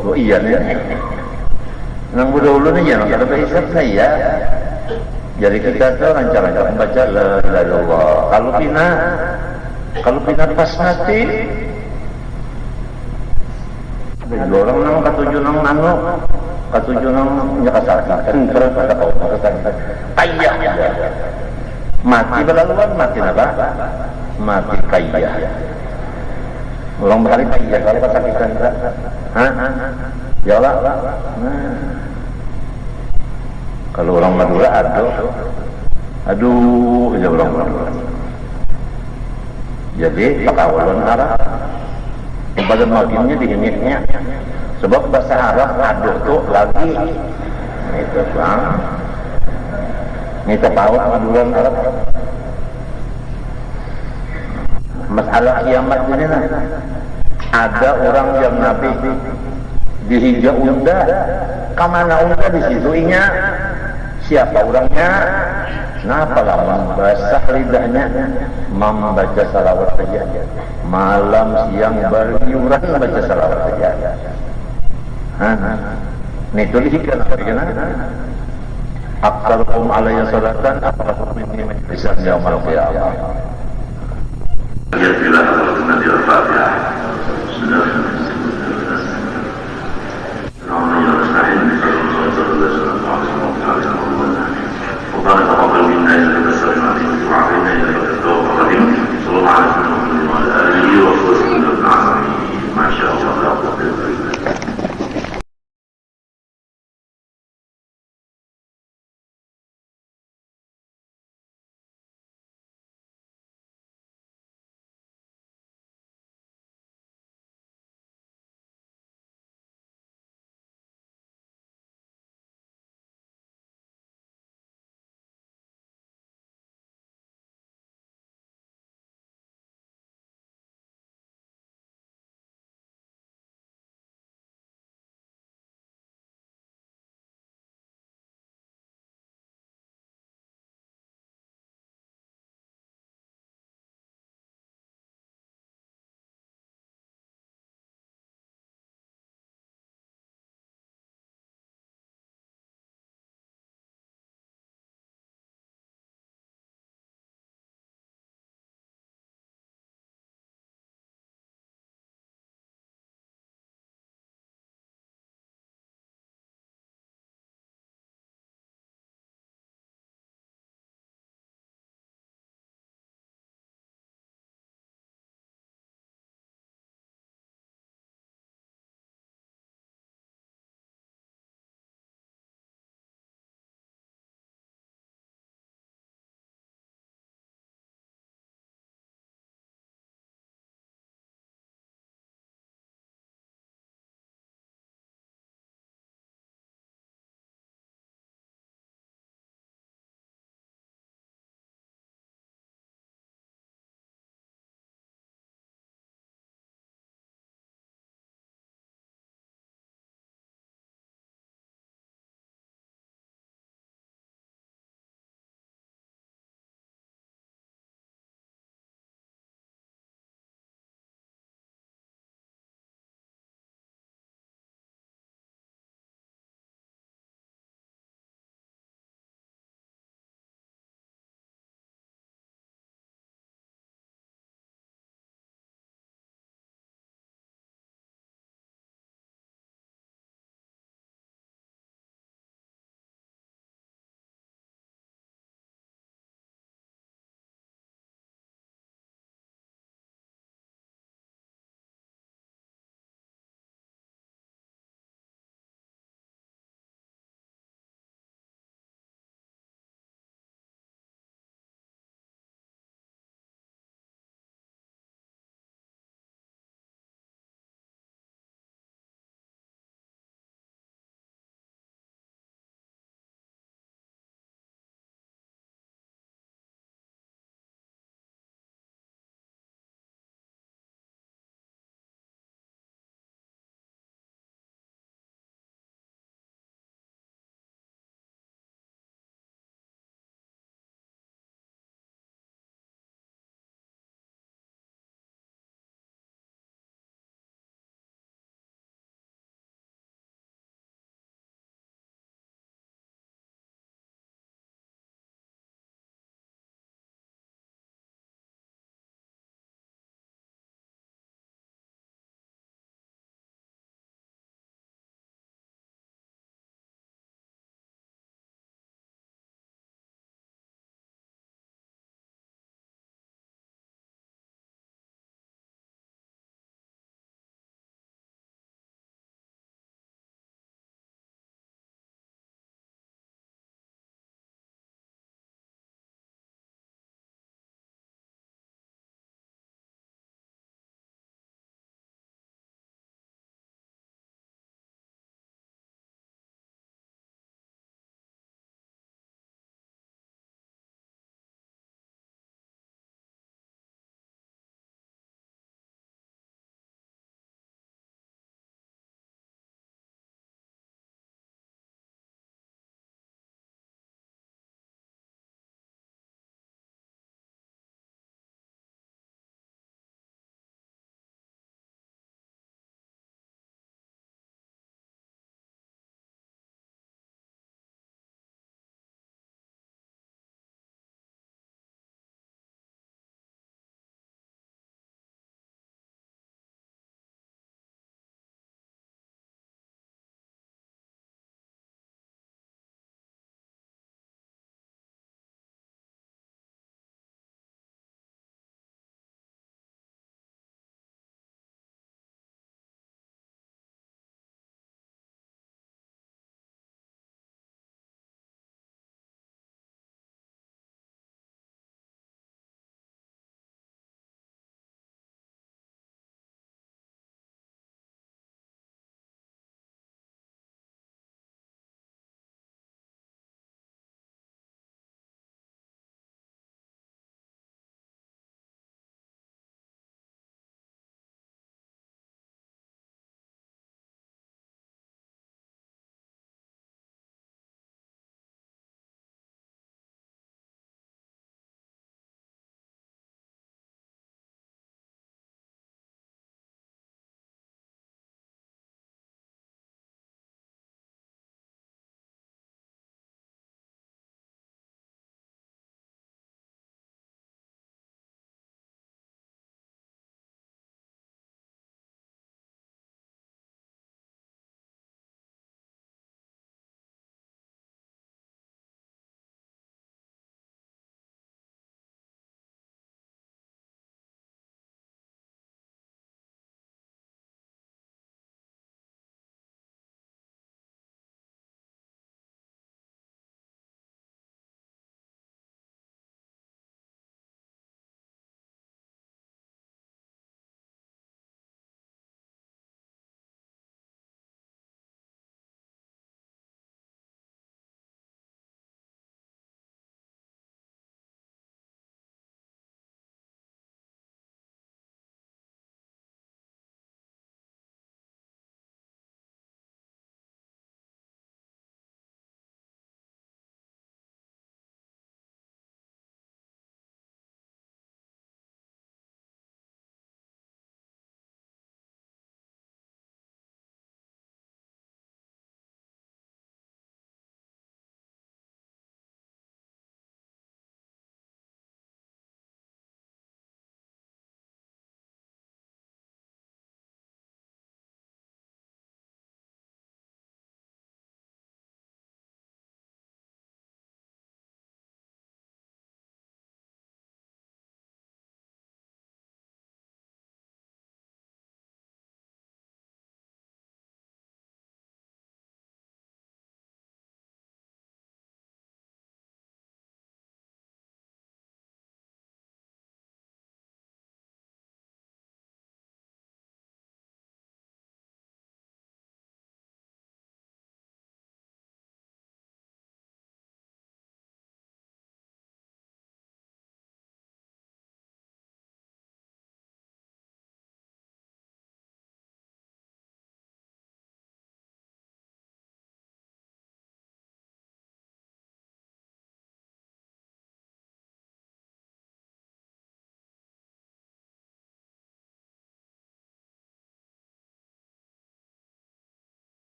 oh iya nih. Nang baduhu nih jangan ada hisab saya. Jadi kita tuh lancar-lancar membaca la ilaha illallah. Kalau pina pas mati, ada orang nang katujuh nang nano. Katujuh nang nyakasakan terus ada kau katakan kaya mati berlaluan mati apa mati kaya orang berkali kaya kalau kesakitan ya Allah kalau orang Madura aduh ya orang Madura jadi pakawalan arah kepada makinnya dihingitnya sebab bahasa Arab aduh tuh lagi itu bang itu tahu aduan Arab masalah kiamat ini nah ada orang yang Nabi dihijau unda kemana unda di situ inya siapa orangnya kenapa lama basah lidahnya membaca salawat saja malam siang berliuran baca salawat saja. Ini tuliskan aktarukum alayya salatan aktarukum minni majlisan yaumal qiyamah. Ya bila al-Fatihah